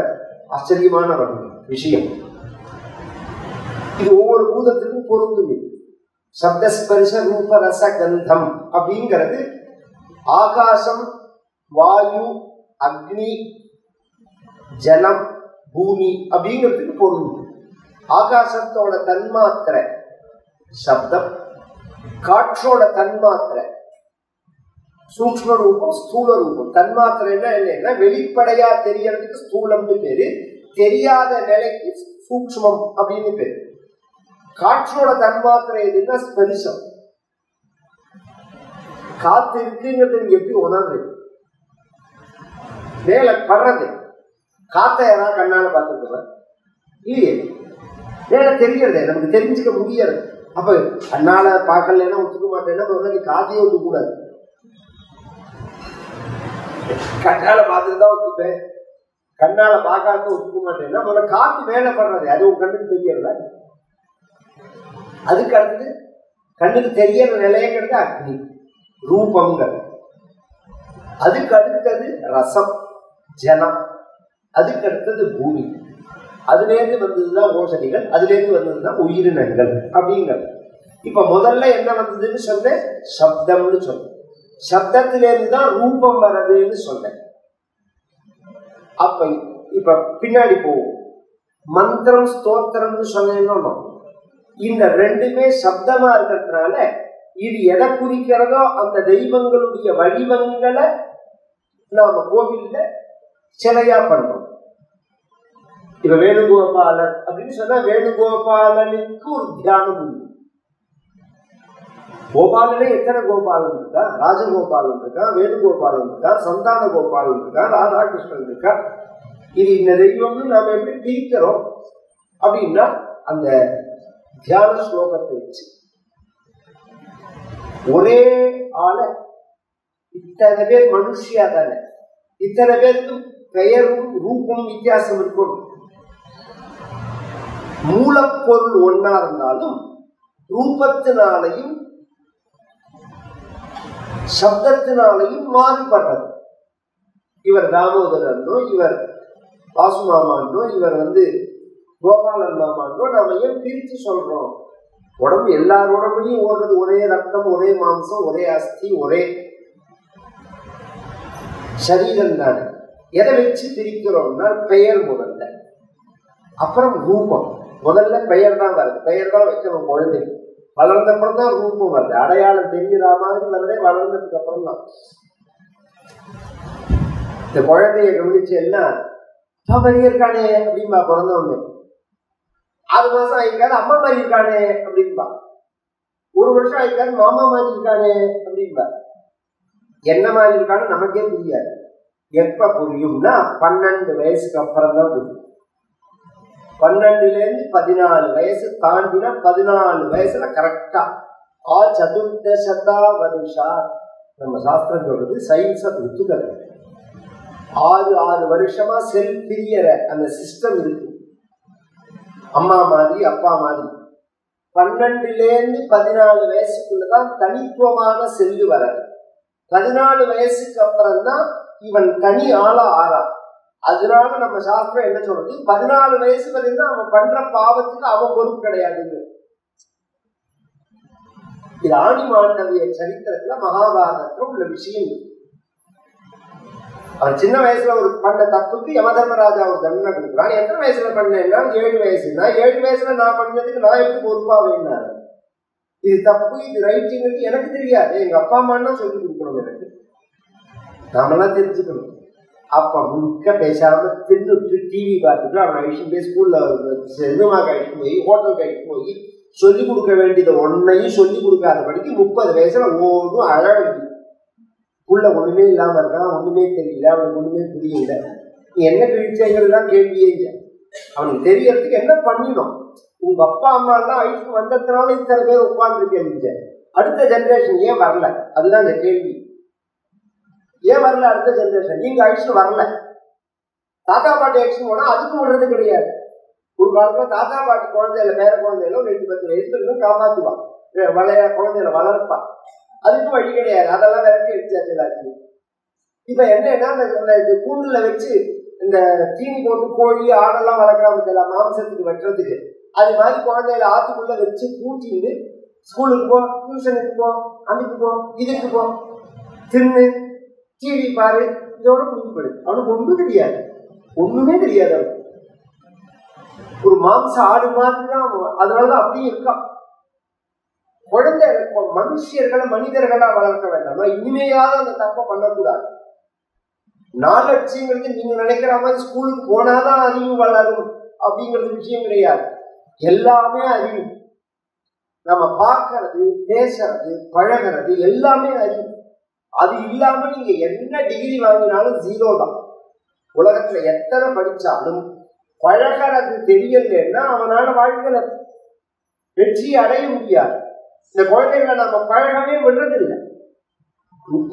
ஆச்சரியமான விஷயம். இது ஒவ்வொரு பூதத்துக்கும் பொருந்தும். சப்தஸ்பர்ஷ ரூப ரச கந்தம் அப்படிங்கிறது ஆகாசம், வாயு, அக்னி, ஜலம், பூமி அப்படிங்கிறதுக்கு பொருந்தும். ஆகாசத்தோட தன்மாத்திரை சப்தம், காற்றோட தன்மாத்திரை சூக்ஷ்ம ரூபம், ஸ்தூல ரூபம். தன்மாத்திரைன்னா என்னன்னா, வெளிப்படையா தெரியறதுக்கு ஸ்தூலம்னு பேரு, தெரியாத நிலைக்கு சூக்ஷ்மம் அப்படின்னு பேரு. காற்றோட தன்மாத்திரை எதுன்னா ஸ்பரிசம். காத்து இருக்குங்கிறது எப்படி உணர்றது? மேல படுறது. காத்த யாராவது கண்ணால பார்த்துருக்க இல்லையே, மேல தெரியறதே நமக்கு தெரிஞ்சுக்க முடியாது. அப்ப கண்ணால பார்க்கலன்னா ஒத்துக்க மாட்டேன்னா நீ காத்தையே ஒத்துக்க கூடாது. கண்ணால பார்த்துதான் ஒத்துப்பேன், கண்ணால பார்க்காத ஒத்துக்க மாட்டேன்னா முதல்ல காத்து மேல படுறது, அது உங்க கண்ணுக்கு தெரியறதா? அதுக்கு அடுத்தது கண்ணுக்கு தெரியற நிலையங்கிறது அக்னி ரூபங்கள். அதுக்கு அடுத்தது ரசம், ஜலம், அதுக்கு அடுத்தது பூமி, அதுலேருந்து வந்ததுதான் ஓசடிகள், அதுலேருந்து வந்ததுதான் உயிரினங்கள் அப்படிங்கிறது. இப்ப முதல்ல என்ன வந்ததுன்னு சொன்னேன்? சப்தம்னு சொன்னேன். சப்தத்திலேருந்து தான் ரூபம் வர்றதுன்னு சொன்னேன். அப்ப இப்ப பின்னாடி போவோம். மந்திரம் ஸ்தோத்திரம்னு சொன்னேன்னு இந்த ரெண்டுமே சப்தமா இருக்கிறதுனால இது எதை குறிக்கிறதோ அந்த தெய்வங்களுடைய வடிவங்களை நாம கோவில்ல சிலையா பண்றோம். இப்ப வேணுகோபாலன் அப்படின்னு சொன்னா வேணுகோபாலனுக்கு ஒரு தியானம் உண்டு. கோபாலனே எத்தனை கோபாலன் இருக்கா? ராஜகோபாலன் இருக்கா, வேணுகோபாலன் இருக்கா, சந்தான கோபாலன் இருக்கா, ராதாகிருஷ்ணன் இருக்கா. இது இந்த தெய்வம்னு நாம எப்படி பிரிக்கிறோம் அப்படின்னா அந்த தியான ஸ்லோகத்தை வச்சு ஒரே ஆளை இத்தனை பேர் மனுஷியா தானே, இத்தனை பேருக்கு பெயரும் ரூபம் வித்தியாசம் இருக்கும். மூலப்பொருள் ஒன்னா இருந்தாலும் ரூபத்தினாலையும் சப்தத்தினாலையும் மாறுபடுறது. இவர் தாமோதரன்னோ, இவர் வாசு மாமான்னோ, இவர் கோபாலன் மாமான்னோ நாம ஏன் பிரித்து சொல்றோம்? உடம்பு எல்லார் உடம்புலையும் ஓடுறது ஒரே ரத்தம், ஒரே மாம்சம், ஒரே அஸ்தி, ஒரே சரீரம் தானே. எதை வச்சு பிரிக்கிறோம்னா பெயர் முதல்ல, அப்புறம் ரூபம். முதல்ல பெயர் தான் வருது, பெயர் தான் வைக்கணும். குழந்தை வளர்ந்தப்புறம் தான் ரூபம் வருது, அடையாளம் தெரிகிற மாதிரி வருதே வளர்ந்ததுக்கு அப்புறம் தான். இந்த குழந்தைய கவனிச்சு எல்லாம் பெரிய இருக்கானே அப்படின்பா. பிறந்த ஒண்ணு 6 மாசம் ஆயிருக்காது அம்மா மாதிரி இருக்கானே அப்படின்பா. 1 வருஷம் ஆயிருக்காது மாமா மாதிரி இருக்கானே அப்படின்பா. என்ன மாதிரி இருக்கான்னு நமக்கே புரியாது. எப்ப புரியும்னா 12 வயசுக்கு அப்புறம் தான் புரியும். 12லேருந்து 14 வயசு தாண்டினா 14 வயசுல கரெக்டா சதுர்தசதா வருஷா நம்ம சாஸ்திரம் சொல்றது சயின்ஸ ஒத்துக்கல. 6 வருஷமா செல் பிரியற அந்த சிஸ்டம் இருக்கு. அம்மா மாதிரி அப்பா மாதிரி 12லேருந்து 14 வயசுக்குள்ளதான் தனித்துவமான செல்லு வர. 14 வயசுக்கு அப்புறம் தான் இவன் தனி ஆளா ஆறான். அதனால நம்ம சாஸ்திரம் என்ன சொல்றது, 14 வயசு வரைக்கும் தான் அவன் பண்ற பாவத்துக்கு அவன் பொறுப்பு கிடையாதுன்னு. இது ஆணி மாண்டவிய சரித்திரத்துல மகாபாரதத்துல உள்ள விஷயம். அவன் சின்ன வயசுல ஒரு பண்ண தப்புக்கு யமதர்மராஜா ஒரு தண்டனை கொடுக்குறான். எத்தனை வயசுல பண்ணேன்னா 7 வயசுனா 7 வயசுல நான் பண்ணதுக்கு நான் எப்படி பொறுப்பா வேணாரு. இது தப்பு, இது ரைட்டுங்கிறது எனக்கு தெரியாது. எங்க அப்பா அம்மான்னா சொல்லி கொடுக்கணும், எனக்கு நாமெல்லாம் தெரிஞ்சுக்கணும். அப்ப முழுக்க பேசாம தின்னுட்டு டிவி பார்த்துட்டு அவன் அழிச்சுட்டு போய் ஸ்கூல்ல சினிமாக்கு அழிச்சுட்டு போய் ஹோட்டலுக்கு அழிச்சுட்டு போய் சொல்லிக் கொடுக்க வேண்டியதை ஒன்னையும் சொல்லிக் கொடுக்காதபடிக்கு 30 வயசுல ஒன்றும் அழகு உள்ள ஒண்ணுமே இல்லாம இருக்கான். ஒண்ணுமே தெரியல, அவனுக்கு ஒண்ணுமே புரியல. நீ என்ன கிழிச்சைங்கிறது தான் கேள்வியே இல்லை. அவனுக்கு தெரியறதுக்கு என்ன பண்ணிடும்? உங்க அப்பா அம்மா எல்லாம் அழிச்சு வந்ததுனால இத்தனை பேர் உட்கார்ந்துருக்கீங்க. அடுத்த ஜெனரேஷன் ஏன் வரல? அதுதான் இந்த கேள்வி. ஏன் வரல அடுத்த ஜெனரேஷன்? நீங்க அழிச்சு வரல. தாத்தா பாட்டி அழிச்சு போனா அதுக்கும் விடுறது கிடையாது. ஒரு காலத்துல தாத்தா பாட்டி குழந்தையில பேர குழந்தையில 2-10 வயசுல காப்பாத்துவான், குழந்தையில வளர்ப்பான். அதுக்கும் வழி கிடையாது. அதெல்லாம் விரட்டி எடுத்தாச்சு எல்லாத்தையும். இப்ப என்னன்னா இந்த கூண்டுல வச்சு இந்த தீனி போட்டு கோழி ஆடெல்லாம் வளர்க்கறாங்க மாம்சத்துக்கு வெட்டுறதுக்கு. அது மாதிரி குழந்தையில ஆத்துக்குள்ள வச்சு பூட்டிட்டு ஸ்கூலுக்கு போ, டியூஷனுக்கு போ, அன்னைக்கு போ, இதுக்கு போ, தின்னு டிவி பாரு, இதோட முடிஞ்சு போயிடு. அவனுக்கு ஒன்றும் தெரியாது, ஒண்ணுமே தெரியாது. அவனுக்கு ஒரு மாம்ச ஆடு மாதிரி தான். அதனாலதான் அப்படியே இருக்கான். குழந்தை மனுஷர்களை மனிதர்களா வளர்க்க வேண்டாமா? இனிமையாவது அந்த தப்பை பண்ணக்கூடாது. நாலட்சியங்களுக்கு நீங்க நினைக்கிற மாதிரி ஸ்கூலுக்கு போனாதான் அறிவு வளரும் அப்படிங்கிறது விஷயம் கிடையாது. எல்லாமே அறிவு. நம்ம பார்க்கறது, பேசுறது, பழகிறது எல்லாமே அறிவு. அது இல்லாம நீங்க என்ன டிகிரி வாங்கினாலும் 0 தான். உலகத்துல எத்தனை படிச்சாலும் பழகிறது தெரியலன்னா அவனால வாழ்க்கையில வெற்றி அடைய முடியாது. இந்த குழந்தைகளை நம்ம பழகவே விடுறதில்லை.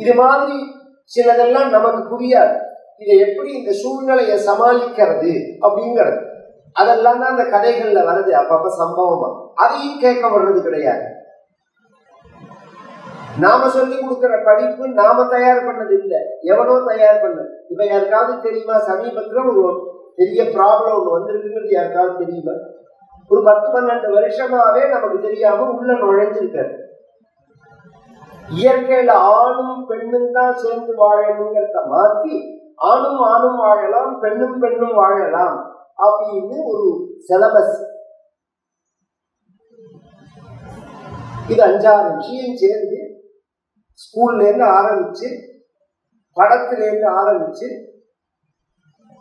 இது மாதிரி சிலதெல்லாம் நமக்கு புரியாது. இதை எப்படி இந்த சூழ்நிலையை சமாளிக்கிறது அப்படிங்கிறது அதெல்லாம் தான் அந்த கதைகள்ல வருது. அப்பப்ப சம்பவமா அதையும் கேட்க வர்றது கிடையாது. நாம சொல்லி கொடுக்கிற படிப்பு நாம தயார் பண்ணது இல்லை, எவனோ தயார் பண்ணது. இப்ப யாருக்காவது தெரியுமா சமீபத்துல ஒரு பெரிய ப்ராப்ளம் ஒண்ணு வந்திருக்குங்கிறது யாருக்காவது தெரியுமா? ஒரு 10-12 வருஷமாவே நமக்கு தெரியாம உள்ள நுழைஞ்சிருக்காரு. இயற்கையில ஆணும் பெண்ணும் தான் சேர்ந்து வாழணுங்கிறத மாத்தி ஆணும் ஆணும் வாழலாம், பெண்ணும் பெண்ணும் வாழலாம் அப்படின்னு ஒரு சிலபஸ். இது 5-6 விஷயம் சேர்ந்து ஸ்கூல்ல இருந்து ஆரம்பிச்சு, படத்திலேருந்து ஆரம்பிச்சு,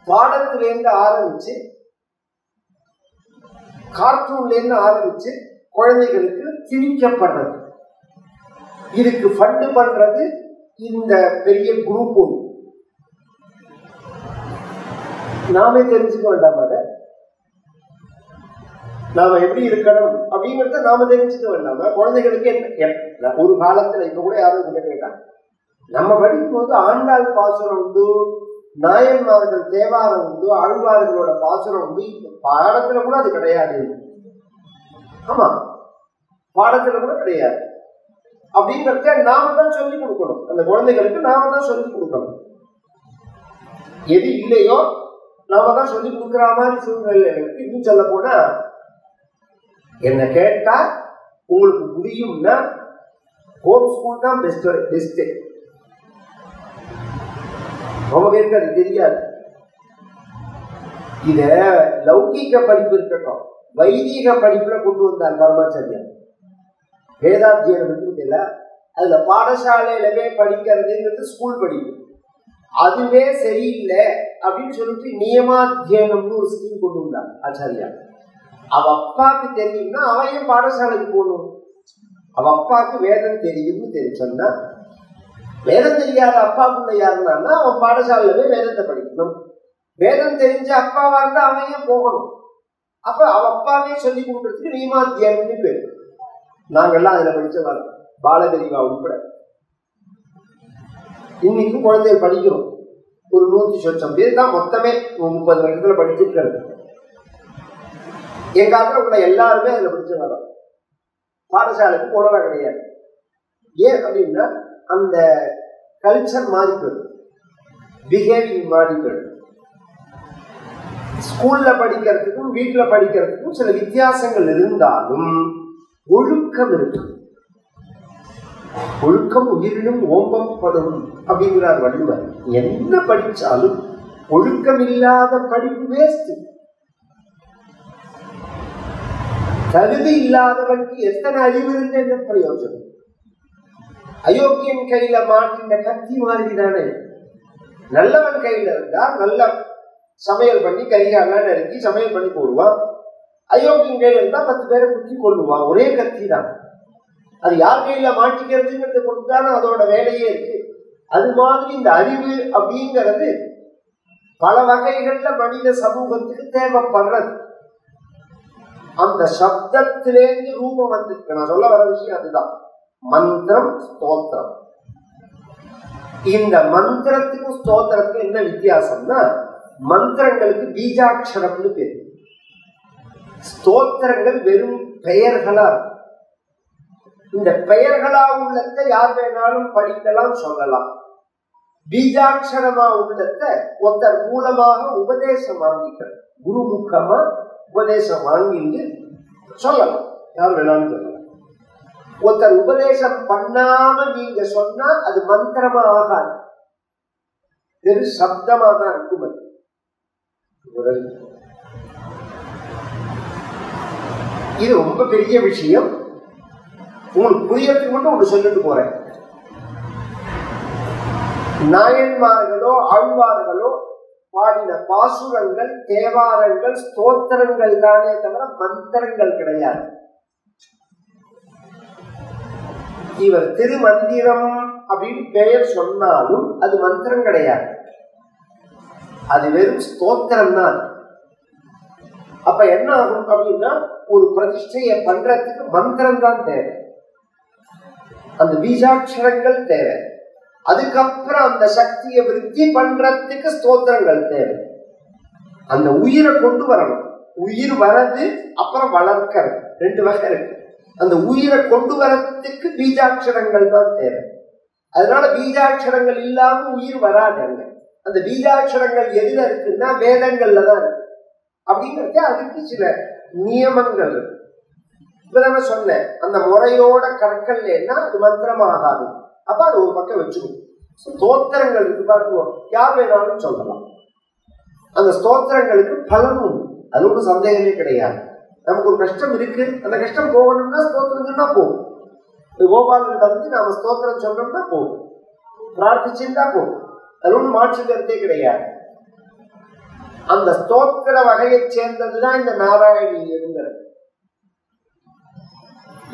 பாடத்திலேருந்து ஆரம்பிச்சு, கார்ட்டூன்ல இருந்து ஆரம்பிச்சு குழந்தைகளுக்கு திணிக்கப்படுறது. இதுக்கு ஃபண்டு பண்றது இந்த பெரிய குரூப் ஒன்று. நாமே தெரிஞ்சுக்க வேண்டாம், அதை நாம எப்படி இருக்கணும் அப்படிங்கறத நாம தெரிஞ்சுக்க வேண்டாம குழந்தைகளுக்கு என்ன. ஒரு காலத்துல இப்ப கூட யாரும் கேட்டாங்க, நம்ம படிக்கும் போது ஆண்டாள் பாசுரம் உண்டு, நாயன்மார்கள் தேவாரம் உண்டு, ஆழ்வார்களோட பாசுரம் உண்டு. பாடத்துல கூட அது கிடையாது. ஆமா, பாடத்துல கூட கிடையாது. அப்படிங்கறத நாம தான் சொல்லி கொடுக்கணும், அந்த குழந்தைகளுக்கு நாம தான் சொல்லி கொடுக்கணும். எது இல்லையோ நாம தான் சொல்லி கொடுக்குற மாதிரி சூழ்நிலை. இன்னும் சொல்ல போனா, என்ன கேட்டா உங்களுக்கு முடியும்னா ஹோம் ஸ்கூல் தான் பெஸ்ட். ரொம்ப பேருக்கு அது தெரியாது. இத லௌகிக படிப்பு இருக்கட்டும், வைதிக படிப்புல கொண்டு வந்தார் பரமாச்சாரியர். வேதாத்தியனம் தெரியல, அதுல பாடசாலையிலவே படிக்கிறதுங்கிறது ஸ்கூல் படிப்பு. அதுவே சரியில்லை அப்படின்னு சொல்லிட்டு நியமாத்தியனம்னு ஒரு ஸ்கீம் கொண்டு வந்தார் ஆச்சாரியா. அவ அப்பாவுக்கு தெரியும்னா அவன் பாடசாலைக்கு போகணும். அவ அப்பாவுக்கு வேதம் தெரியும்னு சொன்னா, வேதம் தெரியாத அப்பாவுக்குள்ள யாருன்னா அவன் பாடசாலையில போய் வேதத்தை படிக்கணும். வேதம் தெரிஞ்ச அப்பாவா இருந்தா அவன் போகணும். அப்ப அவ அப்பாவே சொல்லி கொடுக்கறதுக்கு நியமாத்தியம்னு பேரு. நாங்கெல்லாம் அதுல படிச்ச பாலபெரிவா உட்பட இன்னைக்கும் குழந்தைகள் படிக்கிறோம். ஒரு 100 பேர் தான் மொத்தமே 30 வருஷத்துல படிச்சிருக்கிறது. என் காலத்துல உள்ள எல்லாருமே அதுல படிச்சு வரோம். பாடசாலைக்கு போனதா கிடையாது. ஏன் அப்படின்னா அந்த கல்ச்சர் மாறி போயிடும், பிஹேவியர் மாறி போயிடும். ஸ்கூல்ல படிக்கிறதுக்கும் வீட்டுல படிக்கிறதுக்கும் சில வித்தியாசங்கள் இருந்தாலும் ஒழுக்கம் இருக்கு. ஒழுக்கம் உயிரினும் ஓம்பப்படும் அப்படிங்கிறார் வள்ளுவர். என்ன படிச்சாலும் ஒழுக்கம் இல்லாத படிப்பு வேஸ்ட். தகுதி இல்லாதவனுக்கு எத்தனை அறிவு இருந்து என்ன பிரயோஜனம்? அயோக்கியன் கையில மாட்டின கத்தி மாதிரி தானே. நல்லவன் கையில இருந்தா நல்ல சமையல் பண்ணி கரிகாலாம் நறுக்கி சமையல் பண்ணி போடுவான். அயோக்கியன் கையில இருந்தா 10 பேரை குத்தி கொள்ளுவான். ஒரே கத்தி தான். அது யார் கையில மாட்டிக்கிறதுங்கிறத பொறுத்துதானே அதோட வேலையே இருக்கு. அது மாதிரி இந்த அறிவு அப்படிங்கிறது பல வகைகள்ல மனித சமூகத்துக்கு தேவைப்படுறது. அந்த சப்தத்திலேருந்து ரூபம் வந்திருக்கு. நான் சொல்ல வர விஷயம் அதுதான். மந்திரம், ஸ்தோத்திரம். இந்த மந்திரத்துக்கும் ஸ்தோத்திரத்துக்கும் என்ன வித்தியாசம்னா, மந்திரங்களுக்கு பீஜாட்சரம்னு பேரு, ஸ்தோத்திரங்கள் வெறும் பெயர்களா. இந்த பெயர்களா உள்ளத்தை யார் வேணாலும் படிக்கலாம், சொல்லலாம். பீஜாட்சரமா உள்ளத்தை ஒருத்தர் மூலமாக உபதேசம் வாங்கிக்கிறது, குருமுகமா உபதேசம் வாங்கிட்டு சொல்லலாம், யார் வேணாலும் சொல்லலாம். ஒருத்தர் உபதேசம் பண்ணாம நீங்க சொன்னா அது மந்திரமா ஆகாது, வெறும் சப்தமா தான் இருக்கும். இது ரொம்ப பெரிய விஷயம். உங்களுக்கு புரியறதுக்கு மட்டும் ஒன்று சொல்லிட்டு போறேன். நாயன்மார்களோ ஆழ்வார்களோ பாடின பாசுரங்கள், தேவாரங்கள், ஸ்தோத்திரங்கள் தானே தவிர மந்திரங்கள் கிடையாது. இவர் திருமந்திரம் அப்படின்னு பெயர் சொன்னாலும் அது மந்திரம் கிடையாது, அது வெறும் ஸ்தோத்திரம் தான். அப்ப என்ன ஆகும் அப்படின்னா, ஒரு பிரதிஷ்டையை பண்றதுக்கு மந்திரம் தான் தேவை, அந்த பீஜாட்சரங்கள் தேவை. அதுக்கப்புறம் அந்த சக்தியை விருத்தி பண்றதுக்கு ஸ்தோத்திரங்கள் தேவை. அந்த உயிரை கொண்டு வரணும். உயிர் வரது அப்புறம் வளர்க்கிறது, 2 வகை இருக்கு. அந்த உயிரை கொண்டு வரத்துக்கு பீஜாட்சரங்கள் தான் தேவை. அதனால பீஜாட்சரங்கள் இல்லாம உயிர் வராதுங்க. அந்த பீஜாட்சரங்கள் எதுல இருக்குன்னா வேதங்கள்ல தான் இருக்கு. அப்படிங்கிறது அதுக்கு சில நியமங்கள் இருக்கு. இப்ப சொன்னேன், அந்த முறையோட கற்கல்னா அது மந்திரமாகாது. அப்ப அது ஒரு பக்கம் வச்சுக்கணும். ஸ்தோத்திரங்கள் இருக்கு பாருங்க, யார் வேணாலும் சொல்லலாம். அந்த ஸ்தோத்திரங்களுக்கு பலன் உண்டு, அது ஒன்றும் சந்தேகமே கிடையாது. நமக்கு ஒரு கஷ்டம் இருக்கு, அந்த கஷ்டம் போகணும்னா ஸ்தோத்திரம் சொன்னா போகும். கோபாலன் வந்து நாம ஸ்தோத்திரம் சொல்றோம்னா போகும், பிரார்த்திச்சுட்டா போகும், அது ஒன்றும் மாற்று கருத்தே கிடையாது. அந்த ஸ்தோத்திர வகையை சேர்ந்ததுதான் இந்த நாராயணியங்கிறது.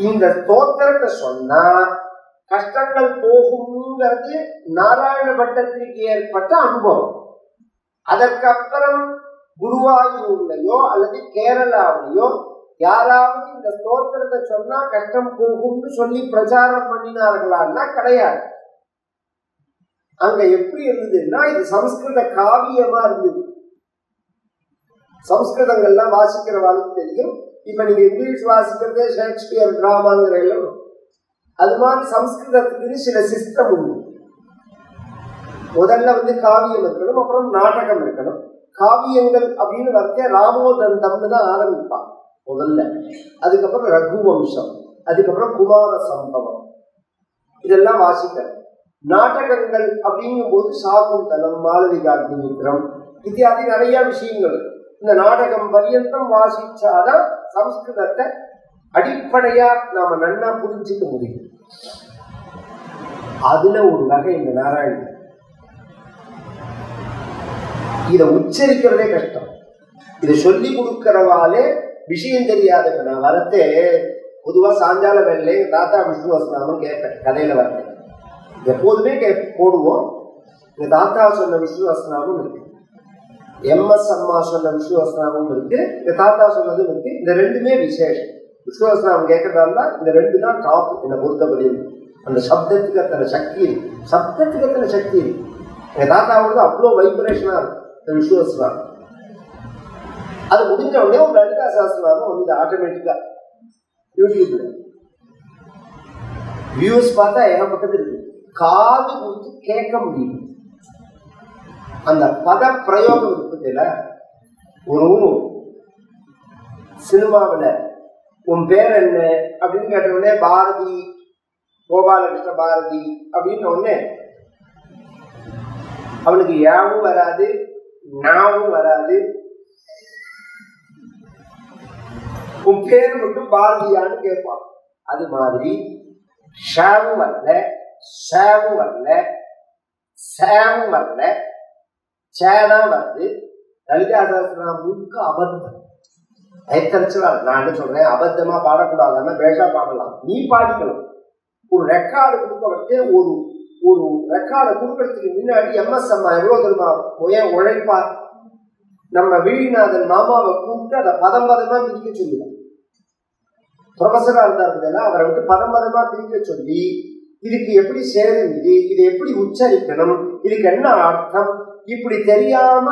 இந்த ஸ்தோத்திரத்தை சொன்னா கஷ்டங்கள் போகும்ங்கிறது நாராயண பட்டத்திற்கு ஏற்பட்ட அனுபவம். அதற்கப்புறம் குருவாயூர்லையோ அல்லது கேரளாவிலையோ யாராவது இந்த ஸ்தோத்திரத்தை சொன்னா கஷ்டம் போகும்னு சொல்லி பிரச்சாரம் பண்ணினார்களான்னா கிடையாது. அங்க எப்படி இருந்ததுன்னா இது சம்ஸ்கிருத காவியமா இருந்தது. சம்ஸ்கிருதங்கள்லாம் வாசிக்கிற வாழ்க்கை தெரியும். இப்ப நீங்க இங்கிலீஷ் வாசிக்கிறதே ஷேக்ஸ்பியர் டிராமாங்கிற எல்லாம், அது மாதிரி சம்ஸ்கிருதத்துக்கு சில சிஸ்டம் உண்டு. முதல்ல வந்து காவியம் இருக்கணும், அப்புறம் நாடகம் இருக்கணும். காவியங்கள் அப்படின்னு வரத்தே ராமோதந்தம்னு தான் ஆரம்பிப்பான் முதல்ல. அதுக்கப்புறம் ரகுவம்சம், அதுக்கப்புறம் குமார சம்பவம், இதெல்லாம் வாசிக்கிறேன். நாடகங்கள் அப்படிங்கும் போது சாகுந்தலம், மாளவிகாக்னிமித்திரம் இத்தியாதி நிறைய விஷயங்கள். இந்த நாடகம் பரியந்தம் வாசிச்சாதான் சம்ஸ்கிருதத்தை அடிப்படையா நாம நன்னா புரிஞ்சுக்க முடியும். அதுல ஒரு வகை இந்த நாராயணன். இதை உச்சரிக்கிறதே கஷ்டம். இதை சொல்லி கொடுக்கிறவாலே விஷயம் தெரியாத. நான் வரத்தே பொதுவா சாஞ்சால வேலை தாத்தா விஷ்ணு வசனாமும் கேட்பேன். கதையில வரத்தேன் எப்போதுமே போடுவோம். இந்த தாத்தா சொன்ன விஷ்ணு வசனாமும் இருக்கு, MS அம்மா சொன்ன விஷ்ணு வசனாமும் இருக்கு, இந்த தாத்தா சொன்னதும் இருக்கு. இந்த ரெண்டுமே விசேஷம். விஷ்ணு வசனாமம் கேட்கறதா இருந்தா இந்த ரெண்டு தான் டாப் என்னை பொறுத்தபடி. அந்த சப்தத்துக்கு அத்தனை சக்தி இருக்கு, சப்தத்துக்கு அத்தனை சக்தி இருக்கு. எங்க தாத்தாவோட அவ்வளோ வைப்ரேஷனா இருக்கும் இந்த விஷ்ணு வசனாமம். அது முடிஞ்ச உடனே ஒரு லலிதா சாஸ்திரநாமம் வந்து ஆட்டோமேட்டிக்கா யூடியூப்ல வியூஸ் பார்த்தா ஏகப்பட்டது இருக்கு. காது கொடுத்து கேட்க முடியும். அந்த பத பிரயோகம் இருக்குதுல, ஒரு சினிமாவில் உன் பேர் என்ன அப்படின்னு கேட்ட உடனே பாரதி, கோபாலகிருஷ்ண பாரதி அப்படின்னு உடனே அவனுக்கு யாவும் வராது, நாவும் வராது. உன் பேர் மட்டும் பாரதியான்னு கேட்பான். அது மாதிரி ஷாவும் வரல, ஷாவும் வரல, சேவும் வரல, சேதான் வருது. லலிதா சாஸ்திரம் முழுக்க அபத்தம். பயத்தரிச்சலா நான் என்ன சொல்றேன், அபத்தமா பாடக்கூடாதுன்னா பேஷா பாடலாம், நீ பாடிக்கணும். ஒரு ரெக்கார்டு கொடுக்க வச்சு ஒரு ஒரு ரெக்கார்டை கொடுக்கறதுக்கு முன்னாடி MS அம்மா எவ்வளோ உழைப்பா. நம்ம விழிநாதன் மாமாவை கூப்பிட்டு அதை பதம் பதமா பிரிக்க சொல்லுவாங்க. ப்ரொஃபஸரா இருந்தாருன்னா அவரை விட்டு பதம் பதமா பிரிக்க சொல்லி இதுக்கு எப்படி சேருது, இதை எப்படி உச்சரிக்கணும், இதுக்கு என்ன அர்த்தம், இப்படி தெரியாம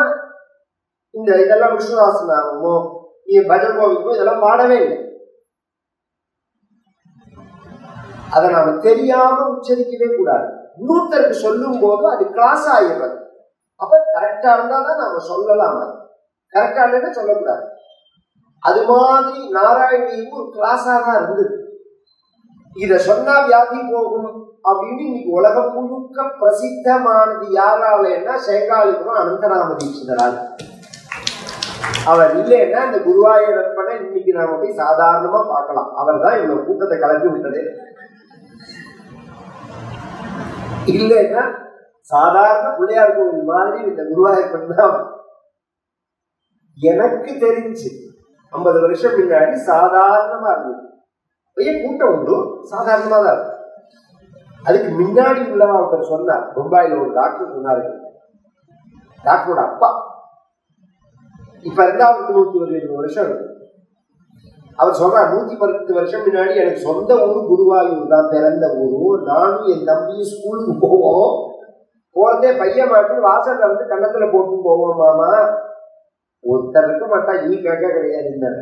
இந்த இதெல்லாம் விஷ்ணுவாசனாமோ பஜகோவிக்கோ இதெல்லாம் பாடவே இல்லை. அதை நாம தெரியாம உச்சரிக்கவே கூடாது. இன்னொருத்தருக்கு சொல்லும் போது அது கிளாஸ் ஆகிடுறது. அப்ப கரெக்டா இருந்தாதான் நாம சொல்லலாம், கரெக்டா இல்லைன்னு சொல்லக்கூடாது. அது மாதிரி நாராயணியும் ஒரு கிளாஸா தான் இருந்தது. இத சொன்னா வியாதி போகும் அப்படின்னு இன்னைக்கு உலகம் முழுக்க பிரசித்தமானது யாராலன்னா சேகாலிபுரம் அனந்தராம தீட்சிதரால். அவர் இல்லைன்னா இந்த குருவாயூரப்பனை இன்னைக்கு நாம போய் சாதாரணமா பார்க்கலாம். அவர் தான் இவ்வளவு கூட்டத்தை கலந்து விட்டது. இல்லைன்னா சாதாரண பிள்ளையார் கோவில் மாதிரி இந்த குருவாயூரப்பன் தான். எனக்கு தெரிஞ்சு 50 வருஷம் முன்னாடி சாதாரணமா இருந்தது. கூட்டம் உண்டு, சாதாரணமா தான் இருக்கும். அதுக்கு முன்னாடி உள்ளவா ஒருத்தர் சொன்னார், மும்பாயில ஒரு டாக்டர் சொன்னாரு, டாக்டரோட அப்பா இப்ப இருந்தா அவருக்கு 120 வருஷம் இருக்கு. அவர் சொல்றார், 110 வருஷம் முன்னாடி எனக்கு சொந்த ஊர் குருவாயூர் தான், பிறந்த ஊரு. நானும் என் தம்பியும் ஸ்கூலுக்கு போவோம். போறதே பையன் மாட்டி வாசல்ல வந்து கன்னத்துல போட்டு போவோம். மாமா ஒருத்தர் இருக்க மாட்டா, ஈ கேட்க கிடையாது.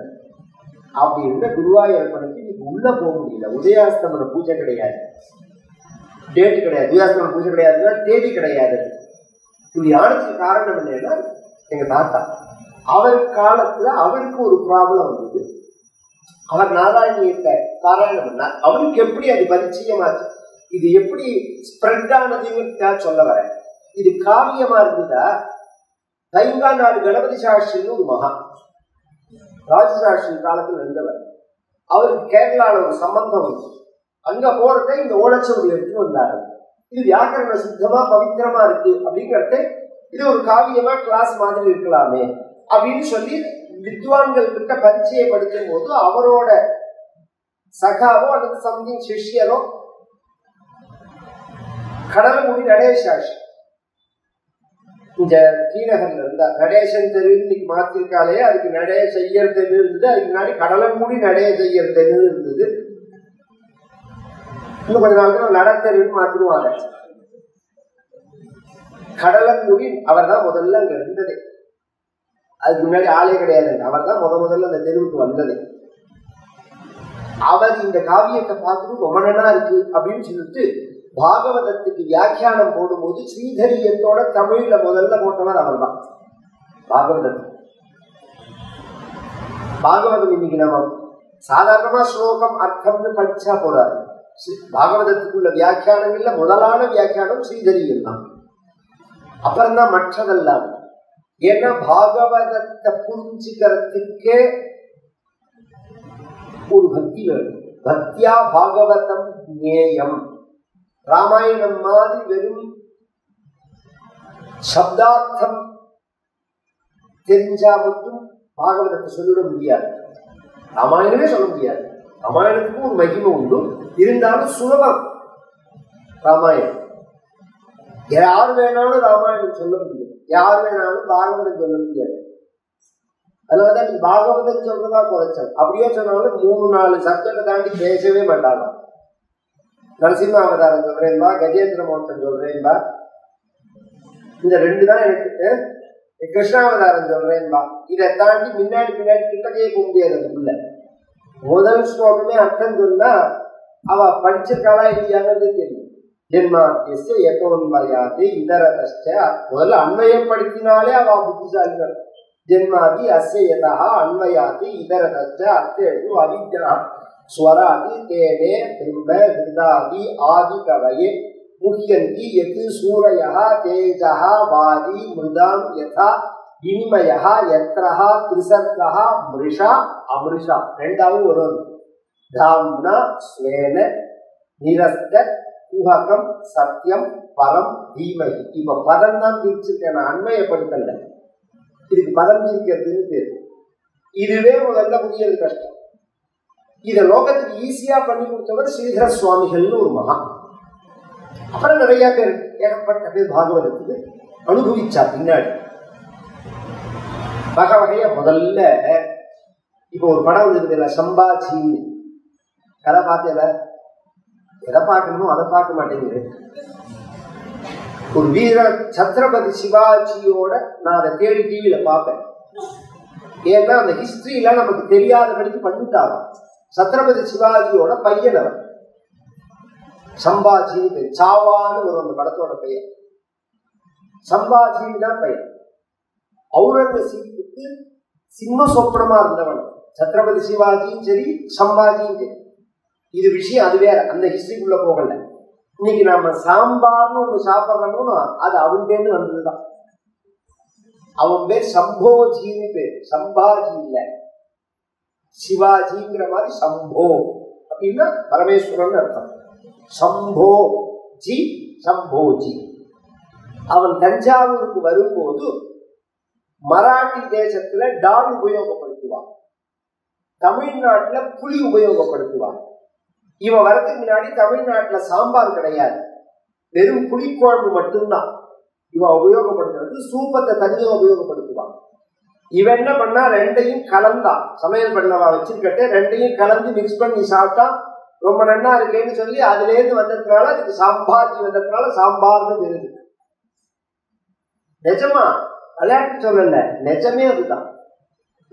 அப்படி இருந்த குருவாயூரப்பனுக்கு இன்னைக்கு உள்ள போக முடியல. உதயாஸ்தமன பூஜை கிடையாது, டேட்டு கிடையாது, உதயாஸ்தமன பூஜை கிடையாதுன்னா தேதி கிடையாது. இப்படி ஆனதுக்கு காரணம் என்னன்னா எங்க தாத்தா அவர் காலத்துல அவருக்கு ஒரு ப்ராப்ளம் வந்தது. அவர் நாராயணியத்தை பாராயணம் பண்ணார். அவருக்கு எப்படி அது பரிச்சயமாச்சு, இது எப்படி ஸ்ப்ரெட் ஆனதுன்னு சொல்ல வர. இது காவியமா இருந்ததா? தைங்காநாடு கணபதி சாஸ்திரின்னு ஒரு மகா ராஜசாஸ்திரி காலத்தில் இருந்தவர். அவருக்கு கேரளால ஒரு சம்பந்தம் வந்து அங்க போறத இந்த ஓலச்சுவடி எடுத்து வந்தாரு. இது வியாக்கரண சுத்தமா பவித்திரமா இருக்கு அப்படிங்கிறத இது ஒரு காவியமா கிளாஸ் மாதிரி இருக்கலாமே அப்படின்னு சொல்லி வித்வான்கள் கிட்ட பரிச்சயப்படுத்தும் போது அவரோட சகாவோ அல்லது சம்திங் சிஷ்யரோ கடலமுடி நடேசாஷ் இந்த ஸ்ரீநகர்ல இருந்தா நடேசன் தெரு இன்னைக்கு மாத்திருக்காலே, அதுக்கு நடே செய்யற தெரு இருந்தது. அதுக்கு முன்னாடி கடலமுடி நடே செய்யற தெரு இருந்தது. இன்னும் கொஞ்ச நாளுக்கு நடத்தெருன்னு மாத்திருவாங்க. கடலமுடி அவர் தான் முதல்ல அங்க இருந்தது. அதுக்கு முன்னாடி ஆளே கிடையாது. அவர் தான் முதல்ல அந்த தெருவுக்கு வந்தது. அவர் இந்த காவியத்தை பார்த்துட்டு ரொம்ப நல்லா இருக்கு அப்படின்னு சொல்லிட்டு பாகவதத்துக்கு வியாக்கியானம் போடும்போது ஸ்ரீதரியத்தோட தமிழ்ல முதல்ல போட்டவர் அவர் தான். பாகவதம் இன்னைக்கு நம்ம சாதாரணமா ஸ்லோகம் அர்த்தம்னு படிச்சா போறாரு. பாகவதத்துக்குள்ள வியாக்கியானங்கள்ல முதலான வியாக்கியானம் ஸ்ரீதரியன் தான். அப்புறம்தான் மற்றதெல்லாம். ஏன்னா பாகவதத்தை புரிஞ்சுக்கிறதுக்கே ஒரு பக்தி வேணும். பக்தியா பாகவதம் நேயம். ராமாயணம் மாதிரி வெறும் சப்தார்த்தம் தெரிஞ்சா மட்டும் பாகவதத்தை சொல்லிட முடியாது. ராமாயணமே சொல்ல முடியாது. ராமாயணத்துக்கும் ஒரு மகிமை உண்டு, இருந்தாலும் சுலபம் ராமாயணம். யார் வேணாலும் ராமாயணம் சொல்ல முடியும், யார் வேணாலும் பாகவதம் சொல்ல முடியாது. அதனாலதான் நீ பாகவதம் சொல்றதா குறைச்சல். அப்படியே சொன்னாலும் 3-4 சப்ஜெக்டை தாண்டி பேசவே மாட்டாங்க. நரசிம்ம அவதாரம் சொல்றேன்பா, கஜேந்திர மோட்சம் சொல்றேன்பா, இந்த 2 தான் எனக்கு. கிருஷ்ணாவதாரம் சொல்றேன்பா. இதை தாண்டி முன்னாடி பின்னாடி கிட்டக்கையே போக முடியாது. அதுக்குள்ள முதல் ஸ்லோகமே அர்த்தம் சொன்னா அவ படிச்சிருக்காளா இல்லையாங்கிறது தெரியும். ஜென்மாத்திய எதோன்மயாது இதரதஷ்ட. முதல்ல அன்வயப்படுத்தினாலே அவ புத்திசாலிகள். ஜென்மாதி அஸ்ய யதா அன்வயாதி இதரதஷ்ட அர்த்தேஷு அவித்யா ஸ்வராதி தேனே பிம்ப ஹிருதாதி ஆதி கவயே முஹ்யந்தி யத் சூரயः தேஜः வாதி மிருதாம் யதா வினிமயः யத்ரஹ த்ரிசர்கः மிருஷா அமிருஷா. ரெண்டாவது வரும். தாம்னா ஸ்வேன நிரஸ்த குஹகம் சத்யம் பரம் தீமகி. இப்ப பதம் தான் பிரிச்சிருக்கேன், நான் அன்வயப்படுத்தல. இதுக்கு பதம் பிரிக்கிறதுன்னு பேரு. இதுவே முதல்ல புரியறது கஷ்டம். இத லோகத்துக்கு ஈஸியா பண்ணி கொடுத்தவர் ஸ்ரீதர சுவாமிகள்னு ஒரு மகா. அப்புறம் நிறைய பேர் ஏகப்பட்ட பேர் பாகவதத்துக்கு அனுபவிச்சா பின்னாடி வகை வகையா. முதல்ல இப்ப ஒரு படம் வந்துருக்குல்ல, சம்பாஜின்னு. கதை பார்த்தேல, எதை பார்க்கணுமோ அதை பார்க்க மாட்டேங்குது. ஒரு வீர சத்ரபதி சிவாஜியோட நான் அதை தேடி டிவியில பார்ப்பேன். ஏன்னா அந்த ஹிஸ்டரியெல்லாம் நமக்கு தெரியாதபடிக்கு பண்ணிட்டாங்க. சத்ரபதி சிவாஜியோட பையன் அவர் சம்பாஜின்னு பேர். சாவான்னு ஒரு அந்த படத்தோட பெயர் சம்பாஜின்னு தான் பெயர். அவுரங்கசீப்புக்கு சிம்ம சொப்பனமா இருந்தவன் சத்ரபதி சிவாஜியும் சரி சம்பாஜியும் சரி. இது விஷயம் அது வேற, அந்த ஹிஸ்டரிக்குள்ள போகல. இன்னைக்கு நாம சாம்பார்னு ஒண்ணு சாப்பிட்றோம்னா அது அவன்கிட்டேருந்து வந்ததுதான். அவன் பேர் சம்போஜின்னு பேர், சம்பாஜி இல்ல. சிவாஜிங்கிற மாதிரி சம்போ அப்படின்னா பரமேஸ்வரன் அர்த்தம். சம்போ ஜி சம்போஜி. அவன் தஞ்சாவூருக்கு வரும்போது மராட்டி தேசத்துல டால் உபயோகப்படுத்துவான், தமிழ்நாட்டுல புளி உபயோகப்படுத்துவான். இவன் வரதுக்கு முன்னாடி தமிழ்நாட்டுல சாம்பார் கிடையாது, வெறும் புளிக்குழம்பு மட்டும்தான் இவன் உபயோகப்படுத்துறது. சூப்பத்தை தனியா உபயோகப்படுத்துவான். இவன் என்ன பண்ணா ரெண்டையும் கலந்தான். சமையல் பண்ணவா வச்சிருக்கட்டே ரெண்டையும் கலந்து மிக்ஸ் பண்ணி சாப்பிட்டா ரொம்ப நன்னா இருக்கேன்னு சொல்லி அதுல இருந்து வந்ததுனால அதுக்கு சாம்பாஜி வந்ததுனால சாம்பார்னு தெரியுது. நிஜமா விளையாட்டு சொல்லல, நிஜமே அதுதான்.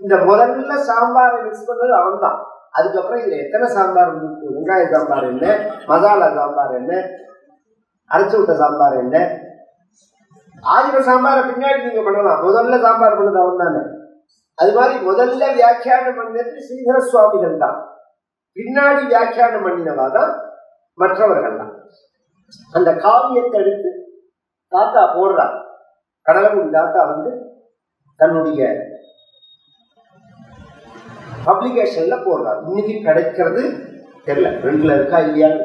இந்த முதல்ல சாம்பாரை மிக்ஸ் பண்ணது அவன் தான். அதுக்கப்புறம் இதுல எத்தனை சாம்பார் இருக்கு, வெங்காய சாம்பார் என்ன, மசாலா சாம்பார் என்ன, அரைச்சு விட்ட சாம்பார் என்ன, 1000 சாம்பாரை பின்னாடி நீங்க பண்ணலாம். முதல்ல சாம்பார் பண்ணது அவன் தானே. அது மாதிரி முதல்ல வியாக்கியானம் பண்ணது ஸ்ரீதர சுவாமிகள் தான். பின்னாடி வியாக்கியானம் பண்ணினவா தான் மற்றவர்கள் தான். அந்த காவியத்தை எடுத்து தாத்தா போடுறார். கடலகுடி தாத்தா வந்து தன்னுடைய பப்ளிகேஷன்ல போடுறார். இன்னைக்கு கிடைக்கிறது தெரியல, ரெண்டுல இருக்கா இல்லையான்னு